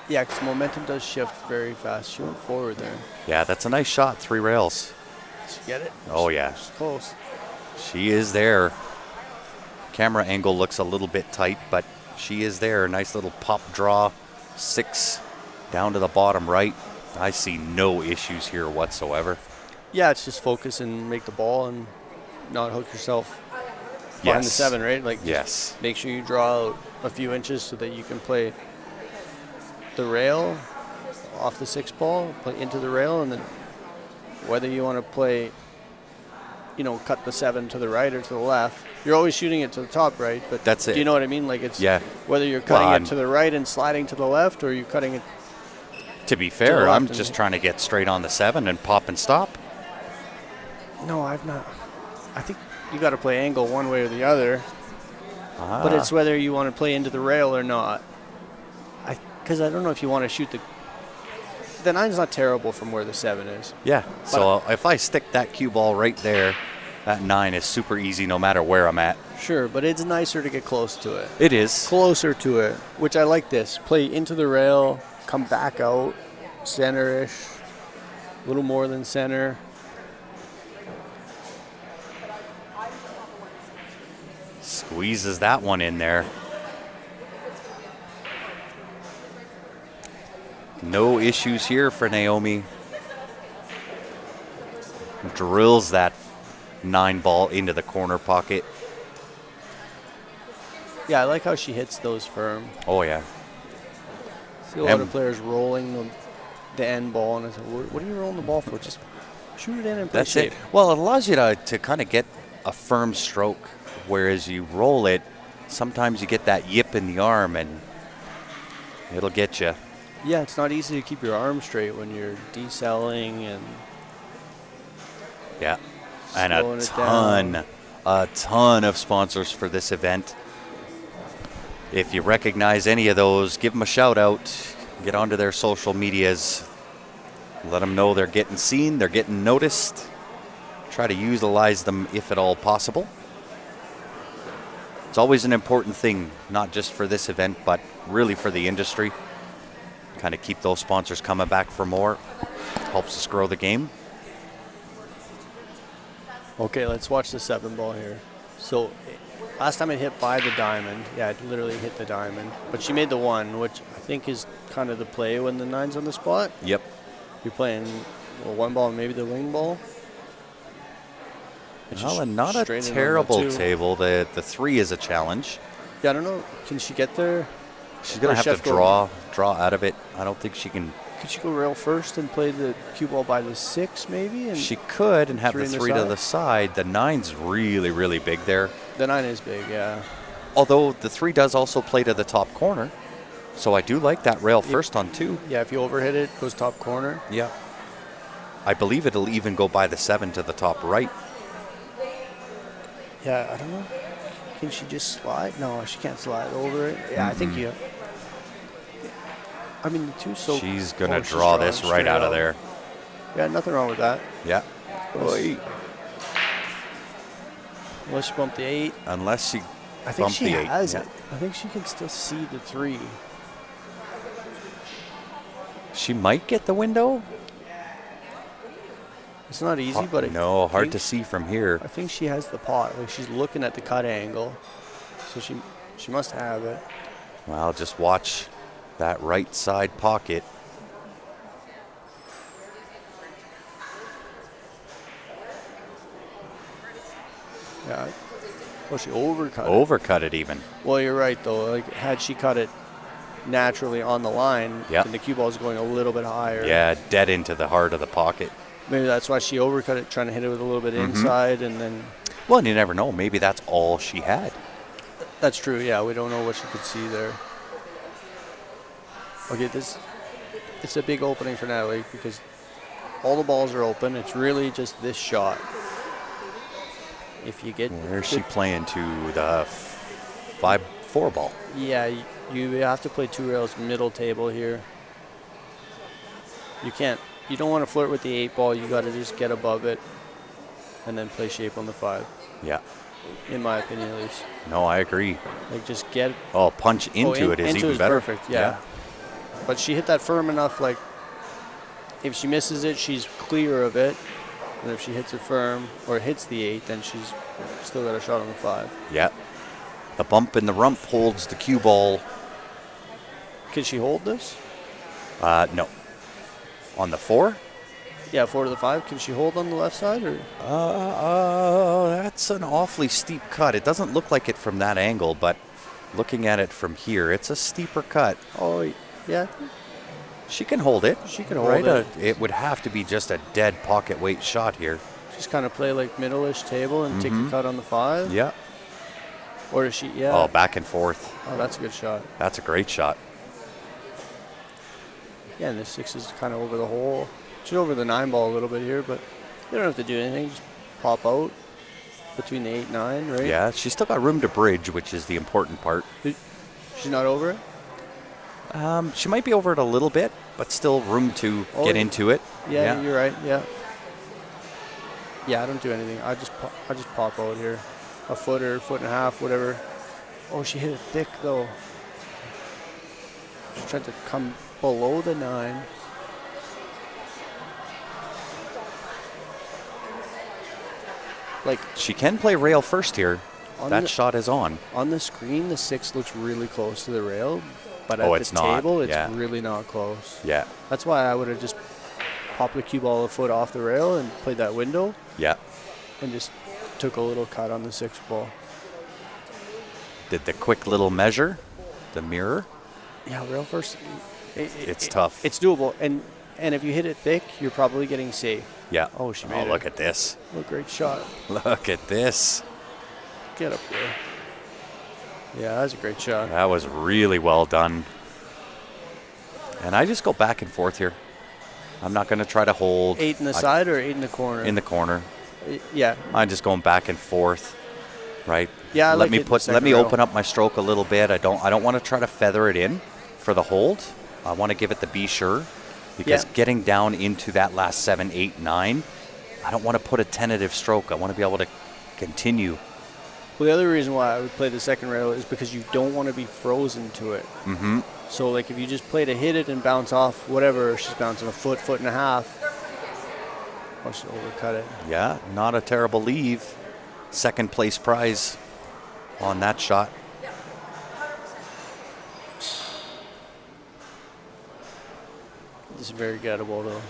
S2: Yeah, because momentum does shift very fast. She went forward there.
S1: Yeah, that's a nice shot, 3 rails.
S2: Did you get it?
S1: Oh, yeah.
S2: She's close.
S1: She is there. Camera angle looks a little bit tight, but she is there. Nice little pop draw, 6 down to the bottom right. I see no issues here whatsoever.
S2: Yeah, it's just focus and make the ball and not hook yourself behind the 7, right? Like,
S1: yes.
S2: make sure you draw out a few inches so that you can play the rail off the 6 ball, play into the rail, and then whether you want to play, cut the 7 to the right or to the left, you're always shooting it to the top right, but
S1: that's it.
S2: Do you know what I mean? Like, it's whether you're cutting it to the right and sliding to the left, or you're cutting it.
S1: To be fair, I'm just trying to get straight on the 7 and pop and stop.
S2: No, I've not. I think you got to play angle one way or the other, but it's whether you want to play into the rail or not. Because I don't know if you want to shoot the 9's not terrible from where the 7 is.
S1: Yeah, so if I stick that cue ball right there, that 9 is super easy no matter where I'm at.
S2: Sure, but it's nicer to get close to it.
S1: It is.
S2: Closer to it, which I like this. Play into the rail, come back out, center-ish, a little more than center.
S1: Squeezes that one in there. No issues here for Naomi. Drills that 9-ball into the corner pocket.
S2: Yeah, I like how she hits those firm.
S1: Oh, yeah.
S2: See a lot of players rolling the end ball, and I said, what are you rolling the ball for? Just shoot it in and play
S1: That's
S2: shape.
S1: it. Well, it allows you to kind of get a firm stroke, whereas you roll it, sometimes you get that yip in the arm, and it'll get you.
S2: Yeah, it's not easy to keep your arm straight when you're decelling and
S1: and a ton of sponsors for this event. If you recognize any of those, give them a shout out. Get onto their social medias. Let them know they're getting seen, they're getting noticed. Try to utilize them if at all possible. It's always an important thing, not just for this event, but really for the industry. Kind of keep those sponsors coming back for more. Helps us grow the game.
S2: Okay, let's watch the 7 ball here. So last time it hit by the diamond. Yeah, it literally hit the diamond. But she made the 1, which I think is kind of the play when the 9's on the spot.
S1: Yep.
S2: You're playing 1 ball and maybe the wing ball.
S1: Well, and not a terrible table. The 3 is a challenge.
S2: Yeah, I don't know. Can she get there?
S1: She's going to have to draw out of it. I don't think she can.
S2: Could she go rail first and play the cue ball by the 6 maybe? And
S1: she could and have the 3 to the side. The 9's really, really big there.
S2: The 9 is big, yeah.
S1: Although the 3 does also play to the top corner. So I do like that rail first on 2.
S2: Yeah, if you overhit it, it goes top corner.
S1: Yeah. I believe it'll even go by the 7 to the top right.
S2: Yeah, I don't know. Can she just slide? No, she can't slide over it. Yeah, I think you. I mean, the two so.
S1: She's going to draw this right out of there.
S2: Yeah, nothing wrong with that.
S1: Yeah.
S2: Unless she bumped the 8.
S1: Unless she
S2: I think
S1: bumped
S2: she
S1: the 8.
S2: has it. I think she can still see the 3.
S1: She might get the window.
S2: It's not easy, but
S1: no, hard to see from here.
S2: I think she has the pot. Like she's looking at the cut angle, so she must have it.
S1: Well, just watch that right side pocket.
S2: Yeah. Oh, she overcut it.
S1: Overcut it even.
S2: Well, you're right, though. Like, had she cut it naturally on the line, then the cue ball is going a little bit higher.
S1: Yeah, dead into the heart of the pocket.
S2: Maybe that's why she overcut it, trying to hit it with a little bit inside, and then...
S1: Well, and you never know. Maybe that's all she had.
S2: That's true, yeah. We don't know what she could see there. Okay, it's a big opening for Natalie because all the balls are open. It's really just this shot. If you get...
S1: Where's she playing to? The 5-4 ball.
S2: Yeah, you have to play 2 rails middle table here. You don't want to flirt with the 8 ball. You got to just get above it and then play shape on the 5.
S1: Yeah.
S2: In my opinion, at least.
S1: No, I agree.
S2: Like, just get...
S1: Oh, punch into it is even better.
S2: Perfect, yeah. But she hit that firm enough, like, if she misses it, she's clear of it. And if she hits it firm or hits the 8, then she's still got a shot on the 5.
S1: Yeah. The bump in the rump holds the cue ball.
S2: Can she hold this?
S1: No. On the 4?
S2: Yeah, 4 to the 5. Can she hold on the left side? Or?
S1: That's an awfully steep cut. It doesn't look like it from that angle, but looking at it from here, it's a steeper cut.
S2: Oh, yeah.
S1: She can hold it.
S2: She can hold it.
S1: It would have to be just a dead pocket weight shot here.
S2: Just kind of play like middle-ish table and take the cut on the 5?
S1: Yeah.
S2: Or is she,
S1: Oh, back and forth.
S2: Oh, that's a good shot.
S1: That's a great shot.
S2: Yeah, and the 6 is kind of over the hole. She's over the 9 ball a little bit here, but you don't have to do anything. Just pop out between the 8 and 9, right?
S1: Yeah, she's still got room to bridge, which is the important part.
S2: She's not over it?
S1: She might be over it a little bit, but still room to get into it.
S2: Yeah, you're right. Yeah. Yeah, I don't do anything. I just pop out here, a foot or foot and a half, whatever. Oh, she hit it thick though. She tried to come below the 9. Like,
S1: she can play rail first here. That shot is on.
S2: On the screen, the 6 looks really close to the rail, but at
S1: it's
S2: the table,
S1: not.
S2: it's really not close.
S1: Yeah.
S2: That's why I would have just popped the cue ball a foot off the rail and played that window.
S1: Yeah.
S2: And just took a little cut on the 6 ball.
S1: Did the quick little measure, the mirror.
S2: Yeah, rail first.
S1: It's tough.
S2: It's doable, and if you hit it thick, you're probably getting safe.
S1: Yeah.
S2: Oh, she made it.
S1: Look at this.
S2: Oh, great shot.
S1: Look at this.
S2: Get up there. Yeah, that's a great shot.
S1: That was really well done. And I just go back and forth here. I'm not going to try to hold.
S2: 8 in the side or 8 in the corner?
S1: In the corner.
S2: Yeah.
S1: I'm just going back and forth, right?
S2: Yeah,
S1: let me open up my stroke a little bit. I don't want to try to feather it in for the hold. I want to give it the be sure. Because getting down into that last 7, 8, 9, I don't want to put a tentative stroke. I want to be able to continue.
S2: Well, the other reason why I would play the second rail is because you don't want to be frozen to it.
S1: Mm-hmm.
S2: So, like, if you just play to hit it and bounce off, whatever, she's bouncing a foot, foot and a half. Oh, she overcut it.
S1: Yeah, not a terrible leave. Second place prize on that shot.
S2: It's very gettable, though.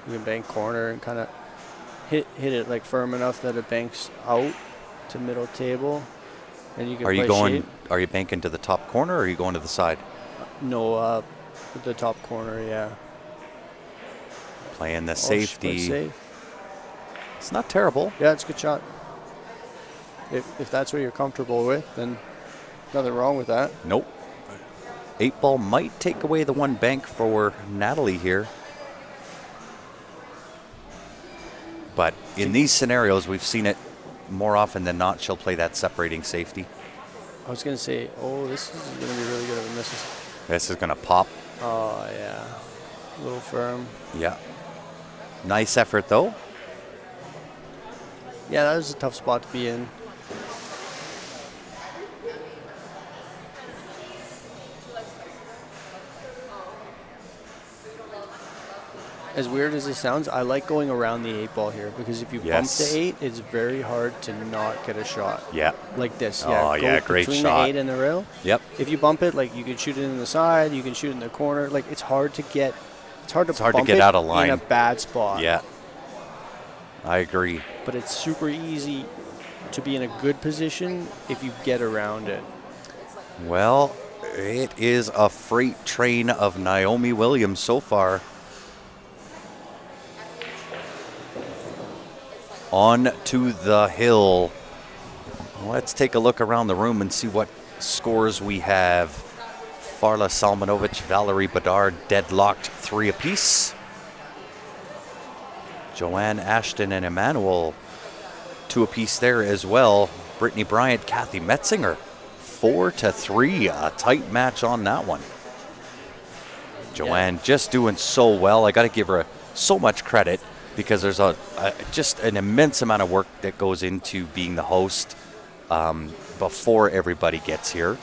S2: You can bank corner and kind of hit it like firm enough that it banks out to middle table, and you can.
S1: Are you banking to the top corner, or are you going to the side?
S2: No, the top corner. Yeah.
S1: Playing the safety.
S2: Safe.
S1: It's not terrible.
S2: Yeah, it's a good shot. If that's what you're comfortable with, then nothing wrong with that.
S1: Nope. 8 ball might take away the one bank for Natalie here. But in these scenarios, we've seen it more often than not. She'll play that separating safety.
S2: I was going to say, this is going to be really good if it misses.
S1: This is going to pop.
S2: Oh, yeah. A little firm.
S1: Yeah. Nice effort, though.
S2: Yeah, that was a tough spot to be in. As weird as it sounds, I like going around the 8 ball here because if you bump the 8, it's very hard to not get a shot.
S1: Yeah.
S2: Like this.
S1: Oh, yeah, great
S2: between
S1: shot.
S2: Between the 8 and the rail.
S1: Yep.
S2: If you bump it, like you can shoot it in the side, you can shoot it in the corner. Like it's hard to get. It's hard to bump
S1: get
S2: it
S1: out of line
S2: in a bad spot.
S1: Yeah. I agree.
S2: But it's super easy to be in a good position if you get around it.
S1: Well, it is a freight train of Naomi Williams so far. On to the hill. Let's take a look around the room and see what scores we have. Farla Salmanovich, Valerie Bedard deadlocked 3 apiece. Joanne Ashton and Emmanuel 2 apiece there as well. Brittany Bryant, Kathy Metzinger 4-3. A tight match on that one. Joanne just doing so well. I got to give her so much credit because there's just an immense amount of work that goes into being the host before everybody gets here.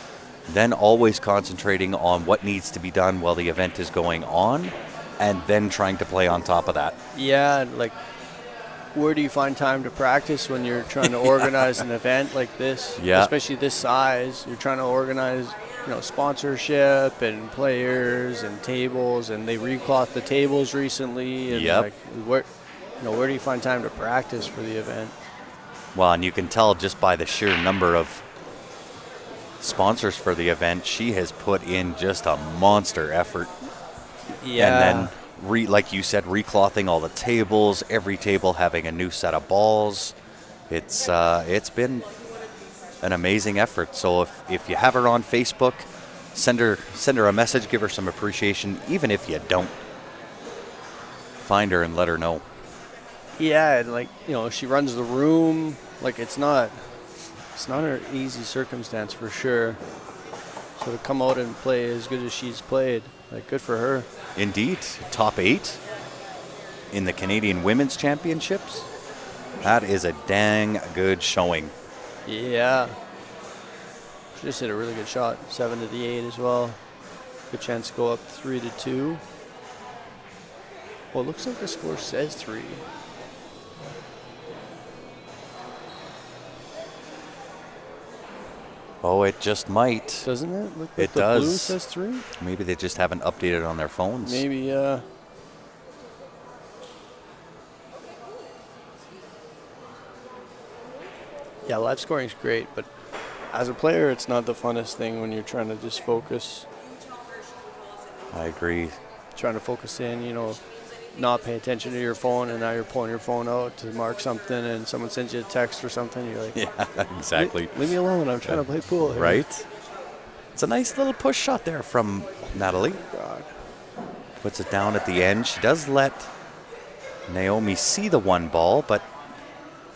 S1: Then always concentrating on what needs to be done while the event is going on, and then trying to play on top of that.
S2: Yeah, like where do you find time to practice when you're trying to organize an event like this?
S1: Yeah.
S2: Especially this size. You're trying to organize, sponsorship and players and tables, and they reclothed the tables recently. And
S1: Yep.
S2: like where do you find time to practice for the event?
S1: Well, and you can tell just by the sheer number of sponsors for the event, she has put in just a monster effort.
S2: Yeah.
S1: And then, like you said, reclothing all the tables, every table having a new set of balls. It's been an amazing effort. So if you have her on Facebook, send her a message, give her some appreciation, even if you don't. Find her and let her know.
S2: Yeah, and she runs the room. Like it's not an easy circumstance for sure. So to come out and play as good as she's played, like good for her.
S1: Indeed, top 8 in the Canadian Women's Championships. That is a dang good showing.
S2: Yeah. She just hit a really good shot, 7 to the 8 as well. Good chance to go up 3-2. Well, it looks like the score says 3.
S1: Oh, it just might.
S2: Doesn't it? Look like
S1: It
S2: the
S1: does.
S2: blue says 3?
S1: Maybe they just haven't updated on their phones.
S2: Maybe, Yeah, live scoring is great, but as a player, it's not the funnest thing when you're trying to just focus.
S1: I agree.
S2: Trying to focus in, not pay attention to your phone, and now you're pulling your phone out to mark something, and someone sends you a text or something. You're like,
S1: Yeah, exactly.
S2: Leave me alone. I'm trying to play pool here.
S1: Right? It's a nice little push shot there from Natalie.
S2: God.
S1: Puts it down at the end. She does let Naomi see the 1 ball, but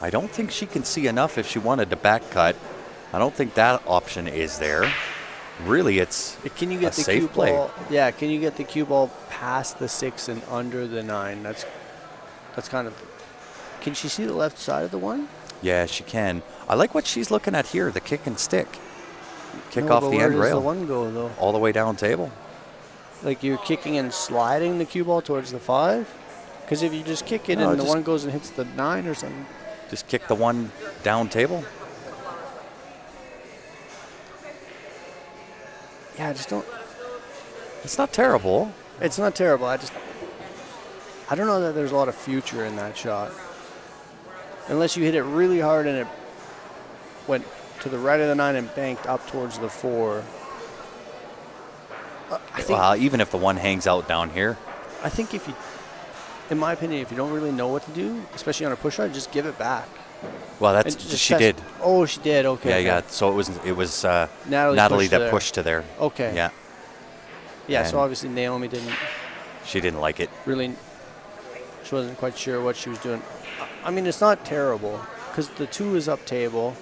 S1: I don't think she can see enough if she wanted to back cut. I don't think that option is there. Really, it's
S2: Can you get
S1: a
S2: the
S1: safe
S2: cue
S1: play.
S2: ball? Yeah, can you get the cue ball past the 6 and under the 9? That's kind of. Can she see the left side of the 1?
S1: Yeah, she can. I like what she's looking at here, the kick and stick. Kick
S2: No,
S1: off
S2: but
S1: the
S2: where
S1: end
S2: does
S1: rail.
S2: the 1 go though?
S1: All the way down table.
S2: Like you're kicking and sliding the cue ball towards the 5? Because if you just kick it
S1: No,
S2: and the
S1: just-
S2: 1 goes and hits the 9 or something.
S1: Just kick the 1 down table.
S2: Yeah, I just don't.
S1: It's not terrible.
S2: It's not terrible. I don't know that there's a lot of future in that shot. Unless you hit it really hard and it went to the right of the 9 and banked up towards the 4. I think,
S1: Well, even if the 1 hangs out down here.
S2: I think in my opinion, if you don't really know what to do, especially on a push shot, just give it back.
S1: Well,
S2: And
S1: that's
S2: just
S1: she
S2: test-
S1: did.
S2: Oh, she did. Okay.
S1: Yeah. So it was
S2: Natalie
S1: Natalie
S2: pushed
S1: that
S2: to there.
S1: pushed to there.
S2: Okay.
S1: Yeah.
S2: Yeah. So
S1: And-
S2: obviously Naomi didn't
S1: She didn't like it.
S2: really. She wasn't quite sure what she was doing. I mean, it's not terrible because the 2 is up table.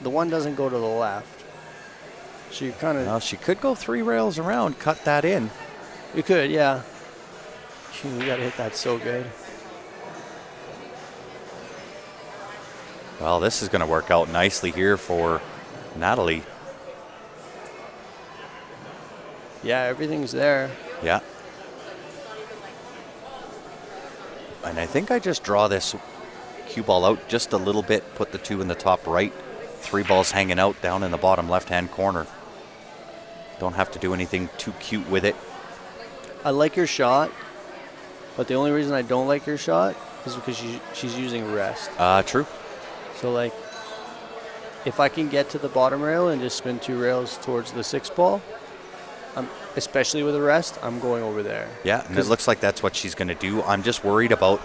S2: The 1 doesn't go to the left. So you kind of...
S1: Well, she could go 3 rails around, cut that in.
S2: You could, yeah. Shoot, you got to hit that so good.
S1: Well, this is going to work out nicely here for Natalie.
S2: Yeah, everything's there.
S1: Yeah. And I think I just draw this cue ball out just a little bit, put the 2 in the top right, 3 balls hanging out down in the bottom left-hand corner. Don't have to do anything too cute with it.
S2: I like your shot, but the only reason I don't like your shot is because she's using rest.
S1: True.
S2: So, like, if I can get to the bottom rail and just spin 2 rails towards the 6 ball, especially with a rest, I'm going over there.
S1: Yeah, and it looks like that's what she's going to do. I'm just worried about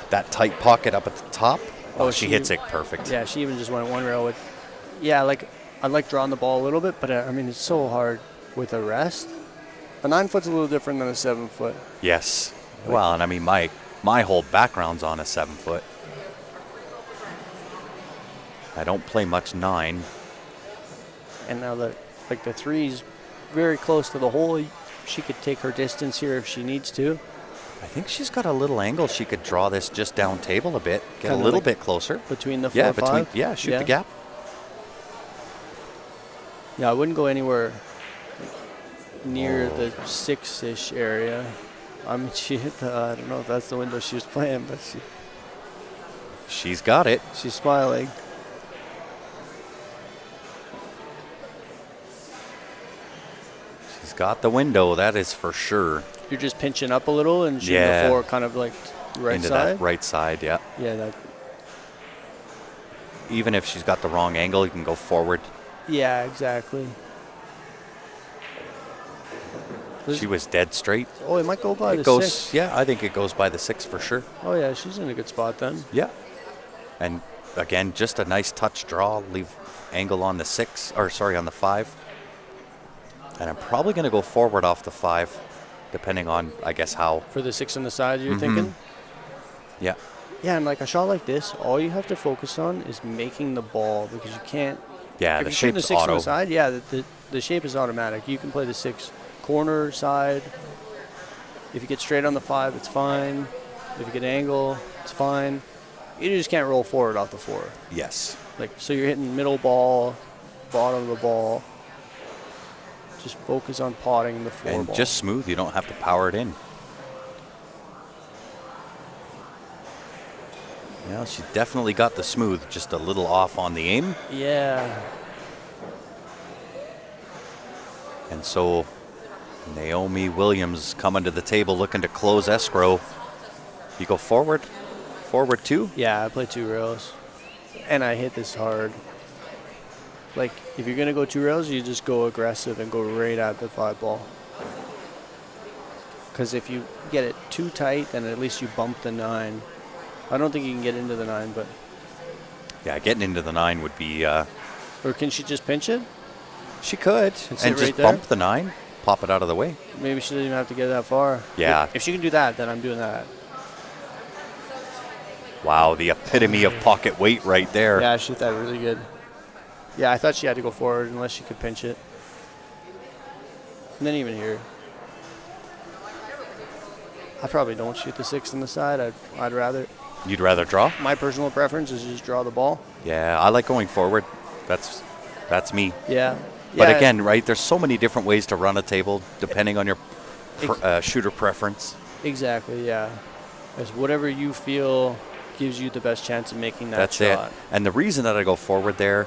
S1: that tight pocket up at the top. Oh, she hits it perfect.
S2: Yeah, she even just went 1 rail with... Yeah, like, I like drawing the ball a little bit, but, I mean, it's so hard with a rest. A 9-foot's a little different than a 7-foot.
S1: Yes. Well, and I mean, my whole background's on a 7-foot. I don't play much 9.
S2: And now the 3's very close to the hole. She could take her distance here if she needs to.
S1: I think she's got a little angle. She could draw this just down table a bit, get
S2: Kinda
S1: a little
S2: like
S1: bit closer.
S2: Between the 4 and 5?
S1: Yeah, shoot the gap.
S2: Yeah, I wouldn't go anywhere near the 6-ish area. I mean, she hit the, I don't know if that's the window she was playing, but
S1: she's got it.
S2: She's smiling.
S1: She's got the window, that is for sure.
S2: You're just pinching up a little and shooting the 4 kind of like right
S1: into
S2: side?
S1: that right side, yeah.
S2: Yeah, that.
S1: Even if she's got the wrong angle, you can go forward.
S2: Yeah, exactly.
S1: She was dead straight.
S2: Oh, it might go by the 6.
S1: Yeah, I think it goes by the 6 for sure.
S2: Oh, yeah, she's in a good spot then.
S1: Yeah. And again, just a nice touch draw, leave angle on the 6, or sorry, on the 5. And I'm probably going to go forward off the 5, depending on, I guess, how.
S2: For the 6 on the side, you're thinking?
S1: Yeah.
S2: Yeah, and like a shot like this, all you have to focus on is making the ball because you can't.
S1: Yeah,
S2: if
S1: the
S2: you shoot the
S1: shape's
S2: 6
S1: auto.
S2: on the side, yeah, the shape is automatic. You can play the 6 corner side. If you get straight on the 5, it's fine. If you get angle, it's fine. You just can't roll forward off the 4.
S1: Yes.
S2: Like, so you're hitting middle ball, bottom of the ball. Just focus on potting the 4
S1: and
S2: ball.
S1: just smooth. You don't have to power it in. Yeah, she definitely got the smooth, just a little off on the aim.
S2: Yeah.
S1: And so Naomi Williams coming to the table looking to close escrow. You go forward? Forward 2?
S2: Yeah, I play 2 rails. And I hit this hard. Like, if you're going to go 2 rails, you just go aggressive and go right at the 5 ball. Because if you get it too tight, then at least you bump the 9. I don't think you can get into the 9, but...
S1: Yeah, getting into the 9 would be...
S2: or can she just pinch it?
S1: She could. And just bump the 9, pop it out of the way.
S2: Maybe she doesn't even have to get that far.
S1: Yeah.
S2: If she can do that, then I'm doing that.
S1: Wow, the epitome of pocket weight right there.
S2: Yeah, she hit that really good. Yeah, I thought she had to go forward unless she could pinch it. And then even here. I probably don't shoot the 6 on the side. I'd rather...
S1: You'd rather draw?
S2: My personal preference is just draw the ball.
S1: Yeah, I like going forward. That's me.
S2: Yeah.
S1: But again, right, there's so many different ways to run a table depending on your shooter preference.
S2: Exactly, yeah. It's whatever you feel gives you the best chance of making that shot.
S1: That's it. And the reason that I go forward there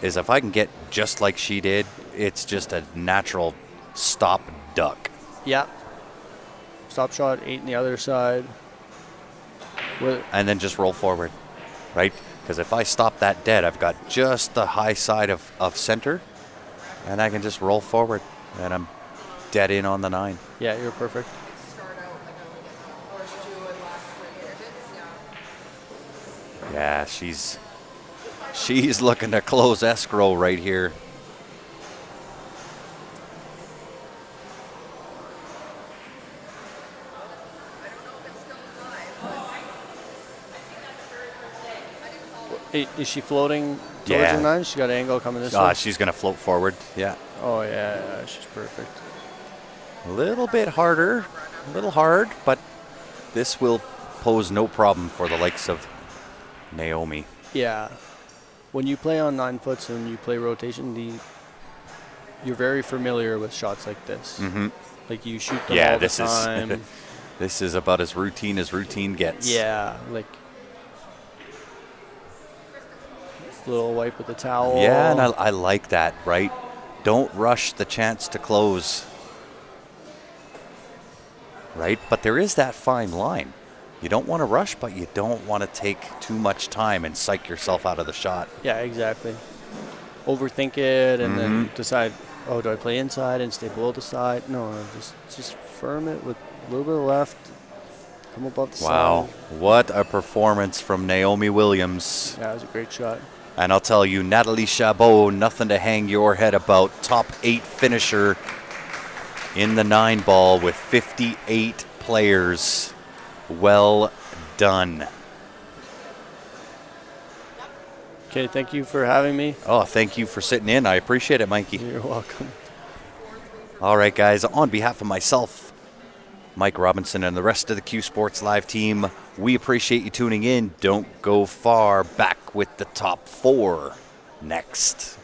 S1: is if I can get just like she did, it's just a natural stop duck.
S2: Yeah. Stop shot, 8 on the other side.
S1: And then just roll forward, right? Because if I stop that dead, I've got just the high side of center, and I can just roll forward, and I'm dead in on the 9.
S2: Yeah, you're perfect.
S1: Yeah, she's looking to close escrow right here.
S2: Is she floating towards the 9. She's got an angle coming this way.
S1: She's going to float forward. Yeah.
S2: Oh, yeah. She's perfect.
S1: A little bit harder. A little hard, but this will pose no problem for the likes of Naomi.
S2: Yeah. When you play on 9 foots and you play rotation, you're very familiar with shots like this.
S1: Mm-hmm.
S2: Like you shoot them all the time.
S1: This is about as routine gets.
S2: Yeah, like little wipe with the towel.
S1: Yeah, and I like that, right? Don't rush the chance to close. Right? But there is that fine line. You don't want to rush, but you don't want to take too much time and psych yourself out of the shot.
S2: Yeah, exactly. Overthink it and then decide, oh, do I play inside and stay below the side? No, just firm it with a little bit of left, come above the side.
S1: Wow, what a performance from Naomi Williams.
S2: Yeah, it was a great shot.
S1: And I'll tell you, Natalie Chabot, nothing to hang your head about. Top 8 finisher in the 9-ball with 58 players. Well done.
S2: Okay, thank you for having me.
S1: Oh, thank you for sitting in. I appreciate it, Mikey.
S2: You're welcome.
S1: All right, guys, on behalf of myself, Mike Robinson, and the rest of the Q Sports Live team, we appreciate you tuning in. Don't go far. Back with the top 4 next.